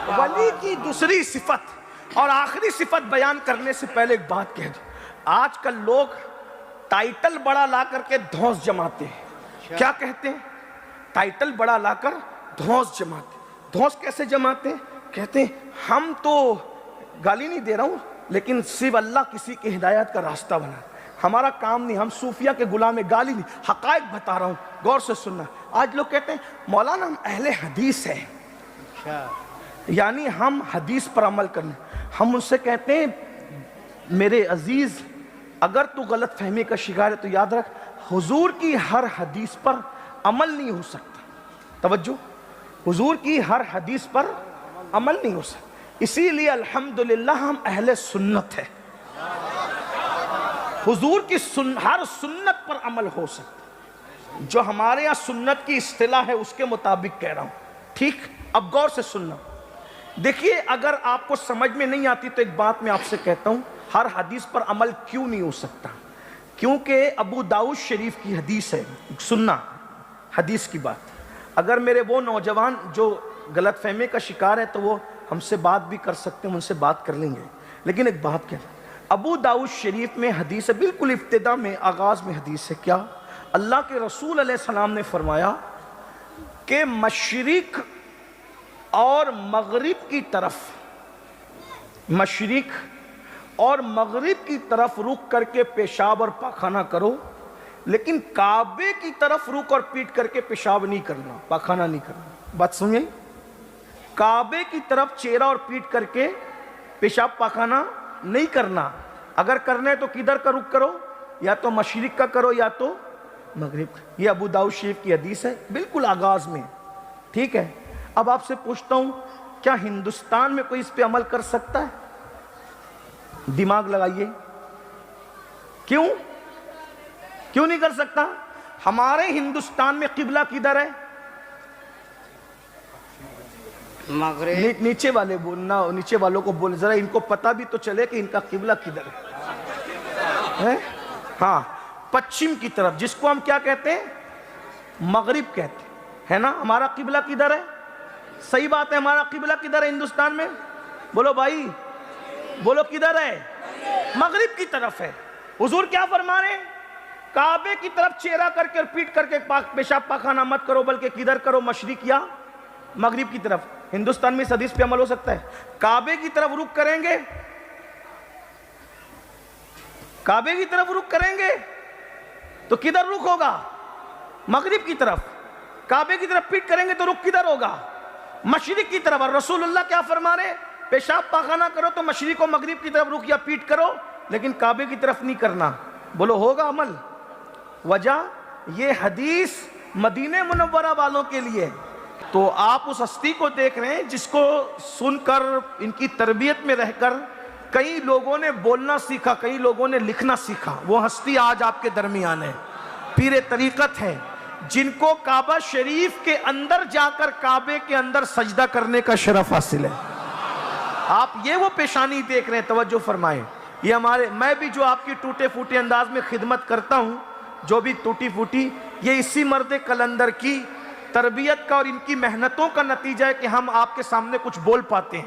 ولی کی دوسری صفت اور آخری صفت بیان کرنے سے پہلے ایک بات کہہ دوں. آج کل لوگ ٹائٹل بڑا لا کر کے دھونس جماتے ہیں. کیا کہتے ہیں؟ ٹائٹل بڑا لا کر دھونس جماتے. دھونس کیسے جماتے ہیں؟ کہتے ہیں ہم تو گالی نہیں دے رہا ہوں لیکن صرف اللہ کسی کی ہدایت کا راستہ بنا. ہمارا کام نہیں, ہم صوفیہ کے غلام گالی نہیں, حقائق بتا رہا ہوں, غور سے سننا. آج لوگ کہتے ہیں مولانا ہم اہل حدیث ہیں, اچھا یعنی ہم حدیث پر عمل کرنے. ہم ان سے کہتے ہیں میرے عزیز اگر تو غلط فہمی کا شکار ہے تو یاد رکھ حضور کی ہر حدیث پر عمل نہیں ہو سکتا. توجہ, حضور کی ہر حدیث پر عمل نہیں ہو سکتا. اسی لیے الحمدللہ ہم اہل سنت ہیں. حضور کی ہر سنت پر عمل ہو سکتا. جو ہمارے یہاں سنت کی اصطلاح ہے اس کے مطابق کہہ رہا ہوں, ٹھیک. اب غور سے سننا. دیکھیے اگر آپ کو سمجھ میں نہیں آتی تو ایک بات میں آپ سے کہتا ہوں, ہر حدیث پر عمل کیوں نہیں ہو سکتا؟ کیونکہ ابو داؤد شریف کی حدیث ہے. سننا حدیث کی بات. اگر میرے وہ نوجوان جو غلط فہمی کا شکار ہے تو وہ ہم سے بات بھی کر سکتے ہیں, ان سے بات کر لیں گے. لیکن ایک بات کہہ, ابو داؤد شریف میں حدیث ہے, بالکل ابتدا میں آغاز میں حدیث ہے. کیا اللہ کے رسول علیہ السلام نے فرمایا کہ مشرق اور مغرب کی طرف, مشرق اور مغرب کی طرف رخ کر کے پیشاب اور پاخانہ کرو, لیکن کعبے کی طرف رخ اور پیٹ کر کے پیشاب نہیں کرنا, پاخانہ نہیں کرنا. بات سنیں, کعبے کی طرف چہرہ اور پیٹ کر کے پیشاب پاخانہ نہیں کرنا. اگر کرنا ہے تو کدھر کا رخ کرو, یا تو مشرق کا کرو یا تو مغرب کا. یہ ابو داؤد شریف کی حدیث ہے, بالکل آغاز میں, ٹھیک ہے. اب آپ سے پوچھتا ہوں کیا ہندوستان میں کوئی اس پہ عمل کر سکتا ہے؟ دماغ لگائیے, کیوں نہیں کر سکتا؟ ہمارے ہندوستان میں قبلہ کدھر ہے؟ مغرب. نیچے والے بولنا, نیچے والوں کو بول, ذرا ان کو پتا بھی تو چلے کہ ان کا قبلہ کدھر ہے. ہاں, پچھم کی طرف, جس کو ہم کیا کہتے ہیں؟ مغرب کہتے ہیں, ہے نا. ہمارا قبلہ کدھر ہے؟ صحیح بات ہے, ہمارا قبلہ کدھر ہے ہندوستان میں؟ بولو بھائی, بولو کدھر ہے؟ مغرب کی طرف ہے. حضور کیا فرما رہے ہیں؟ کعبے کی طرف چہرہ کر کے اور پیٹ کر کے پیشاب پاخانہ مت کرو, بلکہ کدھر کرو؟ مشرق یا مغرب کی طرف. ہندوستان میں اس حدیث پہ عمل ہو سکتا ہے؟ کعبے کی طرف رخ کریں گے, کعبے کی طرف رخ کریں گے تو کدھر رخ ہوگا؟ مغرب کی طرف. کعبے کی طرف پیٹ کریں گے تو رخ کدھر ہوگا؟ مشرق کی طرف. اور رسول اللہ کیا فرما رہے ہیں؟ پیشاب پاخانہ کرو تو مشرق و مغرب کی طرف رخ یا پیٹ کرو, لیکن کعبے کی طرف نہیں کرنا. بولو ہوگا عمل؟ وجہ یہ حدیث مدینہ منورہ والوں کے لیے. تو آپ اس ہستی کو دیکھ رہے ہیں جس کو سن کر, ان کی تربیت میں رہ کر کئی لوگوں نے بولنا سیکھا, کئی لوگوں نے لکھنا سیکھا. وہ ہستی آج آپ کے درمیان ہے, پیر طریقت ہے, جن کو کعبہ شریف کے اندر جا کر کعبے کے اندر سجدہ کرنے کا شرف حاصل ہے. آپ یہ وہ پیشانی دیکھ رہے ہیں, توجہ فرمائیں. یہ ہمارے, میں بھی جو آپ کی ٹوٹے پھوٹے انداز میں خدمت کرتا ہوں, جو بھی ٹوٹی پھوٹی, یہ اسی مرد کلندر کی تربیت کا اور ان کی محنتوں کا نتیجہ ہے کہ ہم آپ کے سامنے کچھ بول پاتے ہیں.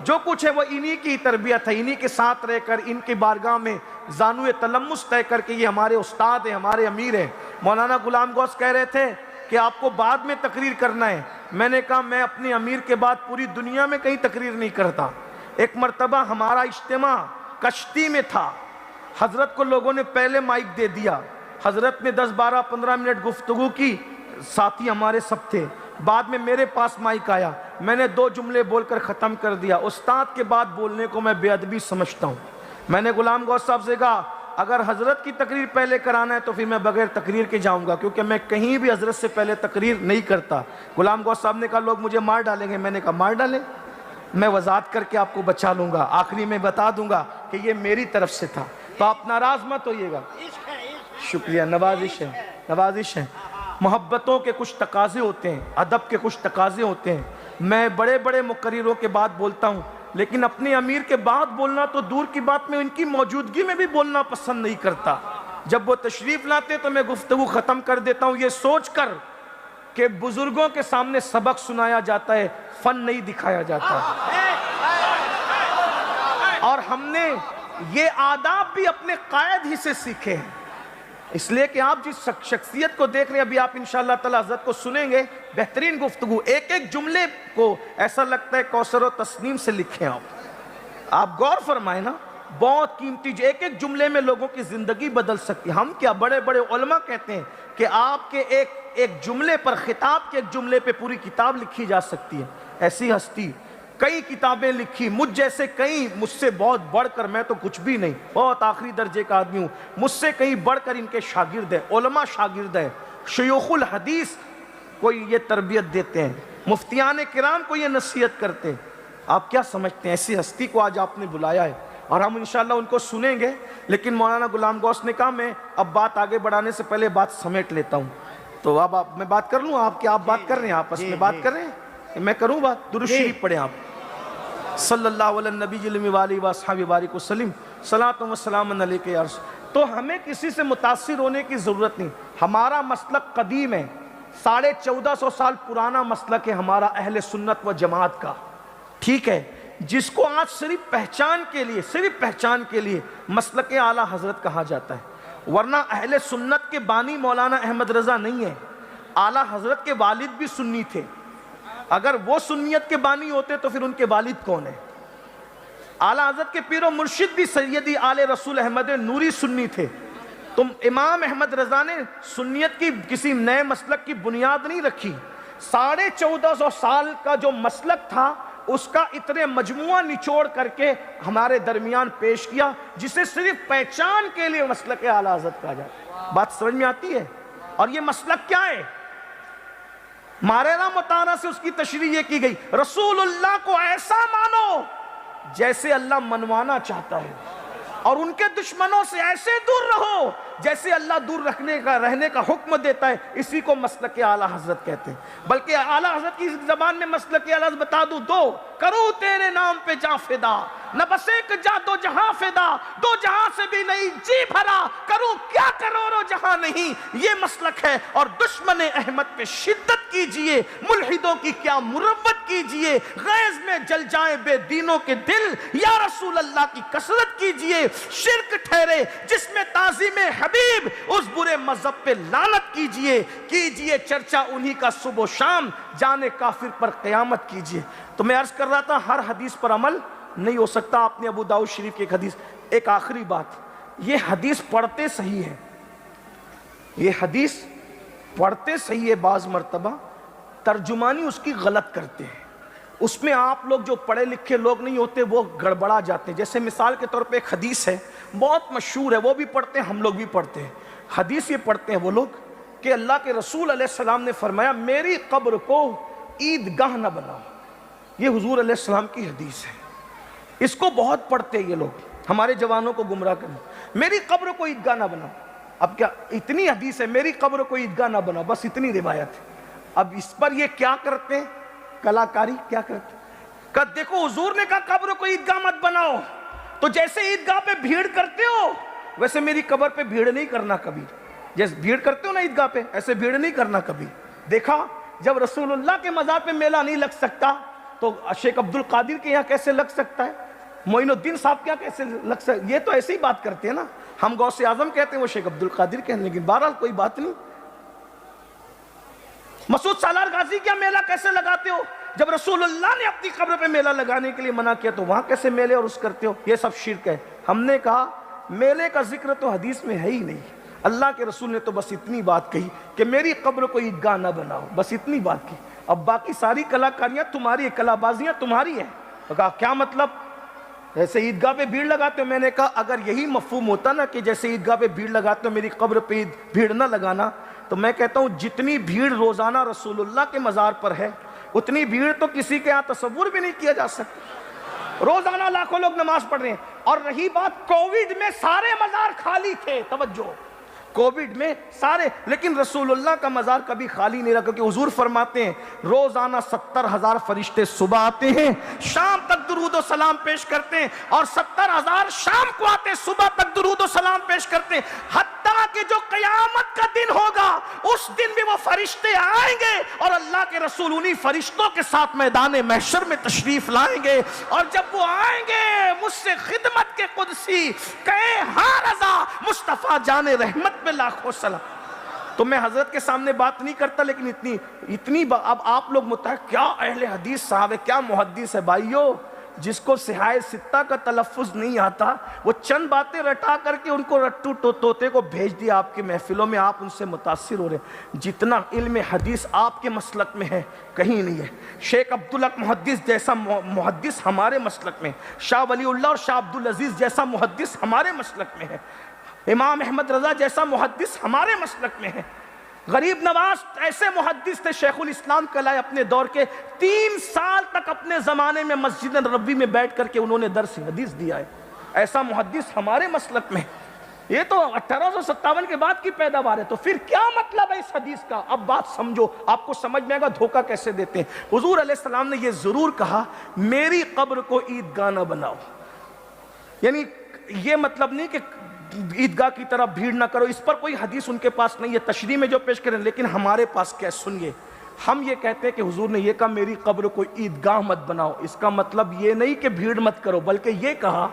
جو کچھ ہے وہ انہی کی تربیت ہے, انہی کے ساتھ رہ کر, ان کی بارگاہ میں زانوِ تلمس طے کر کے. یہ ہمارے استاد ہیں, ہمارے امیر ہیں. مولانا غلام غوث کہہ رہے تھے کہ آپ کو بعد میں تقریر کرنا ہے. میں نے کہا میں اپنے امیر کے بعد پوری دنیا میں کہیں تقریر نہیں کرتا. ایک مرتبہ ہمارا اجتماع کشتی میں تھا, حضرت کو لوگوں نے پہلے مائک دے دیا, حضرت نے 10-12-15 منٹ گفتگو کی, ساتھی ہمارے سب تھے. بعد میں میرے پاس مائک آیا, میں نے 2 جملے بول کر ختم کر دیا. استاد کے بعد بولنے کو میں بے ادبی سمجھتا ہوں. میں نے غلام غوث صاحب سے کہا اگر حضرت کی تقریر پہلے کرانا ہے تو پھر میں بغیر تقریر کے جاؤں گا, کیونکہ میں کہیں بھی حضرت سے پہلے تقریر نہیں کرتا. غلام غوث صاحب نے کہا لوگ مجھے مار ڈالیں گے. میں نے کہا مار ڈالیں, میں وضاحت کر کے آپ کو بچا لوں گا, آخری میں بتا دوں گا کہ یہ میری طرف سے تھا, تو آپ ناراض مت ہوئیے گا. شکریہ, نوازش ہے, نوازش ہے. محبتوں کے کچھ تقاضے ہوتے ہیں, ادب کے کچھ تقاضے ہوتے ہیں. میں بڑے بڑے مقرروں کے بعد بولتا ہوں, لیکن اپنے امیر کے بعد بولنا تو دور کی بات, میں ان کی موجودگی میں بھی بولنا پسند نہیں کرتا. جب وہ تشریف لاتے تو میں گفتگو ختم کر دیتا ہوں, یہ سوچ کر کہ بزرگوں کے سامنے سبق سنایا جاتا ہے, فن نہیں دکھایا جاتا. اور ہم نے یہ آداب بھی اپنے قائد ہی سے سیکھے ہیں. اس لیے کہ آپ جس شخصیت کو دیکھ رہے ہیں, ابھی آپ انشاءاللہ تعالی حضرت کو سنیں گے, بہترین گفتگو, ایک ایک جملے کو ایسا لگتا ہے کوثر و تسنیم سے لکھیں. آپ غور فرمائیں نا, بہت قیمتی، ایک ایک جملے میں لوگوں کی زندگی بدل سکتی ہے۔ ہم کیا، بڑے بڑے علماء کہتے ہیں کہ آپ کے ایک جملے پر، خطاب کے ایک جملے پہ پوری کتاب لکھی جا سکتی ہے۔ ایسی ہستی کئی کتابیں لکھی، مجھ جیسے کئی، مجھ سے بہت بڑھ کر، میں تو کچھ بھی نہیں، بہت آخری درجے کا آدمی ہوں، مجھ سے کہیں بڑھ کر ان کے شاگرد ہیں، علماء شاگرد ہیں، شیوخ الحدیث کوئی یہ تربیت دیتے ہیں، مفتیان کرام کو یہ نصیحت کرتے ہیں۔ آپ کیا سمجھتے ہیں؟ ایسی ہستی کو آج آپ نے بلایا ہے اور ہم انشاءاللہ ان کو سنیں گے، لیکن مولانا غلام غوث نے کہا میں اب بات آگے بڑھانے سے پہلے بات سمیٹ لیتا ہوں، تو اب میں بات کر لوں؟ آپ کیا آپ بات کر رہے ہیں؟ آپس میں بات کر رہے ہیں؟ میں کروں بات؟ درود شریف پڑھیں آپ، صلی اللہ علیہ النبی وآلہ وصحبہ بارک وسلم، صلاۃ و سلام علیک یا رسول۔ تو ہمیں کسی سے متاثر ہونے کی ضرورت نہیں، ہمارا مسلک قدیم ہے، 1450 سال پرانا مسلک ہے ہمارا اہل سنت و جماعت کا، ٹھیک ہے، جس کو آج صرف پہچان کے لیے مسلک اعلیٰ حضرت کہا جاتا ہے، ورنہ اہل سنت کے بانی مولانا احمد رضا نہیں ہے، اعلیٰ حضرت کے والد بھی سنی تھے، اگر وہ سنیت کے بانی ہوتے تو پھر ان کے والد کون ہیں؟ اعلیٰ حضرت کے پیر و مرشد بھی سیدی آل رسول احمد نوری سنی تھے، تم امام احمد رضا نے سنیت کی کسی نئے مسلک کی بنیاد نہیں رکھی، 1450 سال کا جو مسلک تھا اس کا اتنے مجموعہ نچوڑ کر کے ہمارے درمیان پیش کیا، جسے صرف پہچان کے لیے مسلک اعلیٰ حضرت کہا جاتا ہے۔ بات سمجھ میں آتی ہے؟ اور یہ مسلک کیا ہے؟ ماررہ مطالعہ سے اس کی تشریح یہ کی گئی، رسول اللہ کو ایسا مانو جیسے اللہ منوانا چاہتا ہے، اور ان کے دشمنوں سے ایسے دور رہو جیسے اللہ دور رہنے کا حکم دیتا ہے، اسی کو مسلک اعلیٰ حضرت کہتے ہیں۔ بلکہ اعلیٰ حضرت کی زبان میں مسلک اعلیٰ حضرت بتا دوں، دو کروں تیرے نام پہ جاں فدا، نہ بس ایک جاں دو جہاں فدا، دو جہاں سے بھی نہیں جی بھرا، کروں کیا کروڑوں جہاں نہیں، یہ مسلک ہے۔ اور دشمن احمد پہ شدت کیجئے، ملحدوں کی کیا مروت کیجئے، غیظ میں جل جائیں بے دینوں کے دل، یا رسول اللہ کی کثرت کیجئے، شرک ٹھہرے جس میں تعظیم حبیب، اس برے مذہب پہ لعنت کیجئے چرچا انہی کا صبح و شام، جانے کافر پر قیامت کیجئے۔ تو میں عرض کر رہا تھا ہر حدیث پر عمل نہیں ہو سکتا۔ آپ نے ابو داؤد شریف کی ایک حدیث، ایک آخری بات، یہ حدیث پڑھتے صحیح ہے، یہ حدیث پڑھتے صحیح ہے، بعض مرتبہ ترجمانی اس کی غلط کرتے ہیں، اس میں آپ لوگ جو پڑھے لکھے لوگ نہیں ہوتے وہ گڑبڑا جاتے ہیں۔ جیسے مثال کے طور پہ ایک حدیث ہے بہت مشہور ہے، وہ بھی پڑھتے ہیں، ہم لوگ بھی پڑھتے ہیں۔ حدیث یہ پڑھتے ہیں وہ لوگ کہ اللہ کے رسول علیہ السلام نے فرمایا میری قبر کو عیدگاہ نہ بناؤ، یہ حضور علیہ السلام کی حدیث ہے، اس کو بہت پڑھتے ہیں یہ لوگ، ہمارے جوانوں کو گمراہ کرنے، میری قبر کو عیدگاہ نہ بناؤ۔ اب کیا اتنی حدیث ہے میری قبر کو عیدگاہ نہ بناؤ، بس اتنی روایت ہے۔ اب اس پر یہ کیا کرتے ہیں، کلاکاری کیا کرتے ہیں کہ دیکھو حضور نے کہا قبر کو عیدگاہ مت بناؤ، تو جیسے عیدگاہ پہ بھیڑ کرتے ہو ویسے میری قبر پہ بھیڑ نہیں کرنا کبھی، جیسے بھیڑ کرتے ہو نا عیدگاہ پہ، ایسے بھیڑ نہیں کرنا کبھی۔ دیکھا جب رسول اللہ کے مزار پہ میلہ نہیں لگ سکتا تو شیخ عبد القادر کے یہاں کیسے لگ سکتا ہے، معین الدین صاحب کیا کیسے لگ سکتا، یہ تو ایسے ہی بات کرتے ہیں نا، ہم غوث اعظم کہتے ہیں وہ شیخ عبد القادر کہتے ہیں، لیکن بہرحال کوئی بات نہیں۔ مسعود سالار غازی کیا میلہ کیسے لگاتے ہو، جب رسول اللہ نے اپنی قبر پہ میلہ لگانے کے لیے منع کیا تو وہاں کیسے میلے اور اس کرتے ہو، یہ سب شرک ہے۔ ہم نے کہا میلے کا ذکر تو حدیث میں ہے ہی نہیں، اللہ کے رسول نے تو بس اتنی بات کہی کہ میری قبر کو عیدگاہ نہ بناؤ، بس اتنی بات کی۔ اب باقی ساری کلاکاریاں تمہاری، کلا بازیاں تمہاری ہیں۔ کہا کیا مطلب، جیسے عیدگاہ پہ بھیڑ لگاتے ہو، میں نے کہا اگر یہی مفہوم ہوتا نا کہ جیسے عیدگاہ پہ بھیڑ لگاتے ہو میری قبر پہ بھیڑ نہ لگانا، تو میں کہتا ہوں جتنی بھیڑ روزانہ رسول اللہ کے مزار پر ہے اتنی بھیڑ تو کسی کے ہاں تصور بھی نہیں کیا جا سکتا، روزانہ لاکھوں لوگ نماز پڑھ رہے ہیں۔ اور رہی بات کووڈ میں سارے مزار خالی تھے، توجہ، کووڈ میں سارے، لیکن رسول اللہ کا مزار کبھی خالی نہیں رہا، کیونکہ حضور فرماتے ہیں روزانہ 70,000 فرشتے صبح آتے ہیں، شام تک درود و سلام پیش کرتے ہیں، اور 70,000 شام کو آتے ہیں، صبح تک درود و سلام پیش کرتے ہیں، حتیٰ کہ جو قیامت کا دن ہوگا اس دن بھی وہ فرشتے آئیں گے اور اللہ کے رسول انہی فرشتوں کے ساتھ میدان محشر میں تشریف لائیں گے، اور جب وہ آئیں گے مجھ سے خدمت کے قدسی کہے ہاں رضا مصطفیٰ جان رحمت میں لاکھوں سلام۔ تو میں حضرت کے سامنے بات نہیں کرتا، لیکن اتنی اب آپ لوگ متحق کیا اہل حدیث صاحب ہے، کیا محدث ہے بھائیو، جس کو صحائے ستہ کا تلفظ نہیں آتا، وہ چند باتیں رٹا کر کے ان کو رٹو طوطے کو بھیج دیا آپ کے محفلوں میں، آپ ان سے متاثر ہو رہے ہیں۔ جتنا علم حدیث آپ کے مسلک میں ہے کہیں نہیں ہے۔ شیخ عبدالحق محدث جیسا محدث ہمارے مسلک میں، شاہ ولی اللہ اور شاہ عبدالعزیز جیسا محدث ہمارے مسلک میں ہے، امام احمد رضا جیسا محدث ہمارے مسلک میں ہے۔ غریب نواز ایسے محدث تھے، شیخ الاسلام کہلائے اپنے دور کے، 3 سال تک اپنے زمانے میں مسجد نبوی میں بیٹھ کر کے انہوں نے درس حدیث دیا ہے۔ ایسا محدث ہمارے مسلک میں، یہ تو 1857 کے بعد کی پیداوار ہے، تو پھر کیا مطلب ہے اس حدیث کا؟ اب بات سمجھو، آپ کو سمجھ میں آئے گا دھوکہ کیسے دیتے ہیں۔ حضور علیہ السلام نے یہ ضرور کہا میری قبر کو عیدگاہ نہ بناؤ، یعنی یہ مطلب نہیں کہ عیدگاہ کی طرح بھیڑ نہ کرو، اس پر کوئی حدیث ان کے پاس نہیں ہے، تشریح میں جو پیش کریں، لیکن ہمارے پاس کیا سنیے، ہم یہ کہتے ہیں کہ حضور نے یہ کہا میری قبر کو عیدگاہ مت بناؤ، اس کا مطلب یہ نہیں کہ بھیڑ مت کرو، بلکہ یہ کہا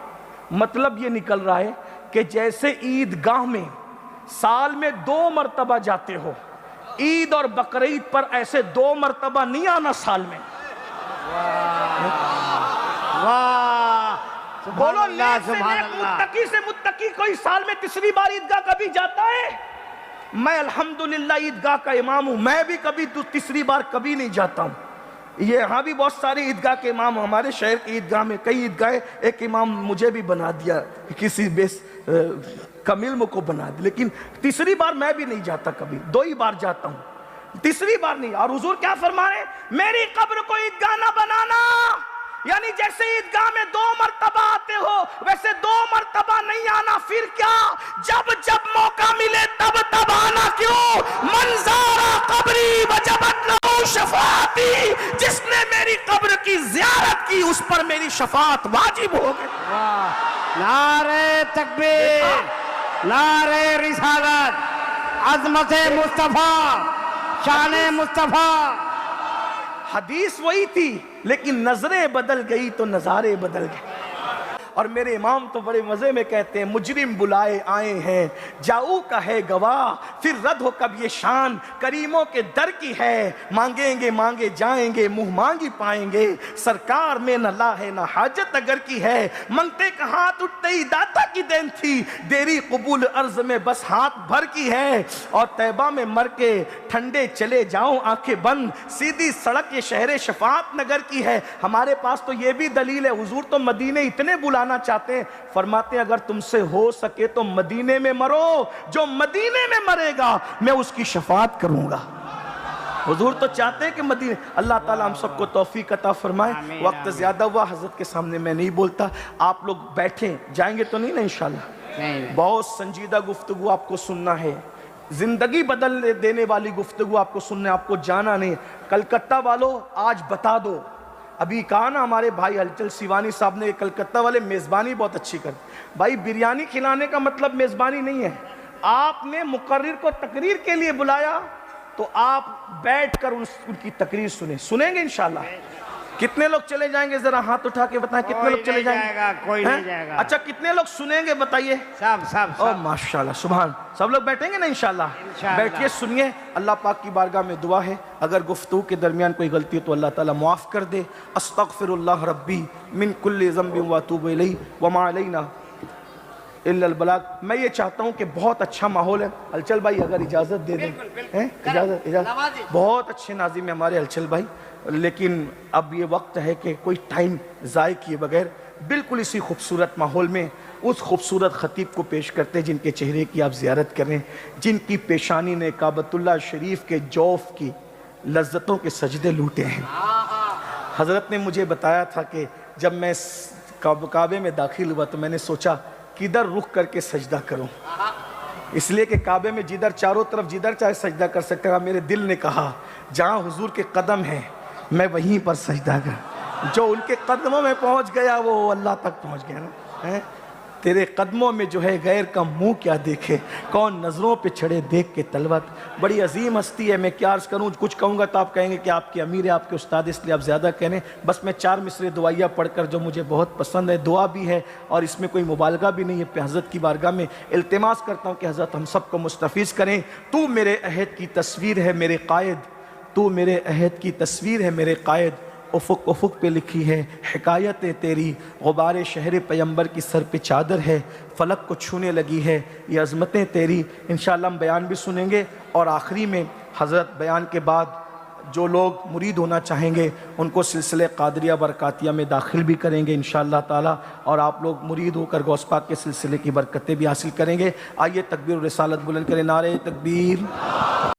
مطلب یہ نکل رہا ہے کہ جیسے عیدگاہ میں سال میں 2 مرتبہ جاتے ہو، عید اور بقرعید پر ایسے 2 مرتبہ نہیں آنا سال میں۔ بولو نیک سے نیک، متقی سے متقی کوئی سال میں تیسری بار عیدگاہ کبھی جاتا ہے؟ میں الحمدللہ عیدگاہ کا امام ہوں، میں بھی کبھی تیسری بار کبھی نہیں جاتا ہوں۔ یہ یہاں بھی بہت سارے عیدگاہ کے امام، ہمارے شہر کی عیدگاہ میں کئی عیدگاہیں، ایک امام مجھے بھی بنا دیا، کسی کم علم کو بنا دیا، لیکن تیسری بار میں بھی نہیں جاتا، کبھی 2 ہی بار جاتا ہوں، تیسری بار نہیں۔ اور حضور کیا فرما رہے ہیں؟ میری قبر کو عیدگاہ نہ بنانا، یعنی جیسے عیدگاہ میں 2 مرتبہ آتے ہو ویسے 2 مرتبہ نہیں آنا۔ پھر کیا؟ جب جب موقع ملے تب تب آنا۔ کیوں؟ من زارا قبری وجبت لہو شفاعتی، جس نے میری قبر کی زیارت کی اس پر میری شفاعت واجب ہو گئی۔ نعرہ تکبیر، نعرہ رسالت، عظمت مصطفیٰ، شان مصطفیٰ۔ حدیث وہی تھی لیکن نظریں بدل گئی تو نظارے بدل گئے۔ اور میرے امام تو بڑے مزے میں کہتے ہیں مجرم بلائے آئے ہیں جاؤ کا ہے گواہ، پھر رد ہو کب یہ شان کریموں کے در کی ہے، مانگیں گے مانگے جائیں گے منہ مانگی پائیں گے، سرکار میں نہ لا ہے نہ حاجت اگر کی ہے، منگتے کا ہاتھ اٹھتے ہی داتا کی دین تھی، دیری قبول عرض میں بس ہاتھ بھر کی ہے، اور طیبہ میں مر کے ٹھنڈے چلے جاؤں آنکھیں بند، سیدھی سڑک یہ شہر شفاعت نگر کی ہے۔ ہمارے پاس تو یہ بھی دلیل ہے، حضور تو مدینے اتنے بلانا چاہتے ہیں، فرماتے ہیں اگر تم سے ہو سکے تو مدینے میں مرو، جو مدینے میں مرے گا میں اس کی شفاعت کروں گا۔ حضور تو چاہتے ہیں کہ مدینے۔ اللہ تعالیٰ ہم سب کو توفیق عطا فرمائے۔ وقت زیادہ ہوا، حضرت کے سامنے میں نہیں بولتا، آپ لوگ بیٹھیں، جائیں گے تو نہیں نا انشاءاللہ؟ بہت سنجیدہ گفتگو آپ کو سننا ہے، زندگی بدل دینے والی گفتگو آپ کو سننا ہے، آپ کو جانا نہیں۔ کلکتہ والوں آج بتا دو، ابھی کہا نا ہمارے بھائی ہلچل سیوانی صاحب نے، کلکتہ والے میزبانی بہت اچھی کرتے۔ بھائی بریانی کھلانے کا مطلب میزبانی نہیں ہے، آپ نے مقرر کو تقریر کے لیے بلایا تو آپ بیٹھ کر ان کی تقریر سنیں گے انشاءاللہ۔ کتنے لوگ چلے جائیں گے ذرا ہاتھ اٹھا کے بتائیں، کتنے لوگ چلے جائیں گے؟ کوئی نہیں جائے گا۔ اچھا کتنے لوگ سنیں گے بتائیے؟ سب او ماشاءاللہ سبحان، سب لوگ بیٹھیں گے نا انشاءاللہ؟ بیٹھیے سنیے۔ اللہ پاک کی بارگاہ میں دعا ہے اگر گفتگو کے درمیان کوئی غلطی ہے تو اللہ تعالیٰ معاف کر دے۔ استغفر اللہ ربی من کل ذنب واتوب الیہ وما علینا الا البلاغ۔ میں یہ چاہتا ہوں کہ بہت اچھا ماحول ہے، ہلچل بھائی اگر اجازت دے دیں، اجازت، بہت اچھے ناظم ہیں ہمارے ہلچل بھائی، لیکن اب یہ وقت ہے کہ کوئی ٹائم ضائع کیے بغیر بالکل اسی خوبصورت ماحول میں اس خوبصورت خطیب کو پیش کرتے ہیں جن کے چہرے کی آپ زیارت کریں، جن کی پیشانی نے کعبۃ اللہ شریف کے جوف کی لذتوں کے سجدے لوٹے ہیں۔ حضرت نے مجھے بتایا تھا کہ جب میں کعبے میں داخل ہوا تو میں نے سوچا کدھر رخ کر کے سجدہ کروں، اس لیے کہ کعبے میں جدھر چاروں طرف جدھر چاہے سجدہ کر سکتا تھا۔ میرے دل نے کہا جہاں حضور کے قدم ہیں میں وہیں پر سجدہ کر، جو ان کے قدموں میں پہنچ گیا وہ اللہ تک پہنچ گیا نا۔ تیرے قدموں میں جو ہے غیر کا منہ کیا دیکھے، کون نظروں پہ چھڑے دیکھ کے تلوت۔ بڑی عظیم ہستی ہے، میں کیا عرض کروں، کچھ کہوں گا تو آپ کہیں گے کہ آپ کے امیر ہے، آپ کے استاد، اس لیے آپ زیادہ کہنے۔ بس میں 4 مصرے دعائیہ پڑھ کر جو مجھے بہت پسند ہے، دعا بھی ہے اور اس میں کوئی مبالغہ بھی نہیں ہے، پہ حضرت کی بارگاہ میں التماس کرتا ہوں کہ حضرت ہم سب کو مستفیض کریں۔ تو میرے عہد کی تصویر ہے میرے قائد، تو میرے عہد کی تصویر ہے میرے قائد، افق افق پہ لکھی ہے، حکایتیں تیری غبار شہر پیمبر کی سر پہ چادر ہے، فلک کو چھونے لگی ہے یہ عظمتیں تیری۔ انشاءاللہ ہم بیان بھی سنیں گے، اور آخری میں حضرت بیان کے بعد جو لوگ مرید ہونا چاہیں گے ان کو سلسلہ قادریہ برکاتیہ میں داخل بھی کریں گے انشاءاللہ تعالی، اور آپ لوگ مرید ہو کر غوث پاک کے سلسلے کی برکتیں بھی حاصل کریں گے۔ آئیے تکبیر و رسالت بلند کریں، نعرہ تکبیر۔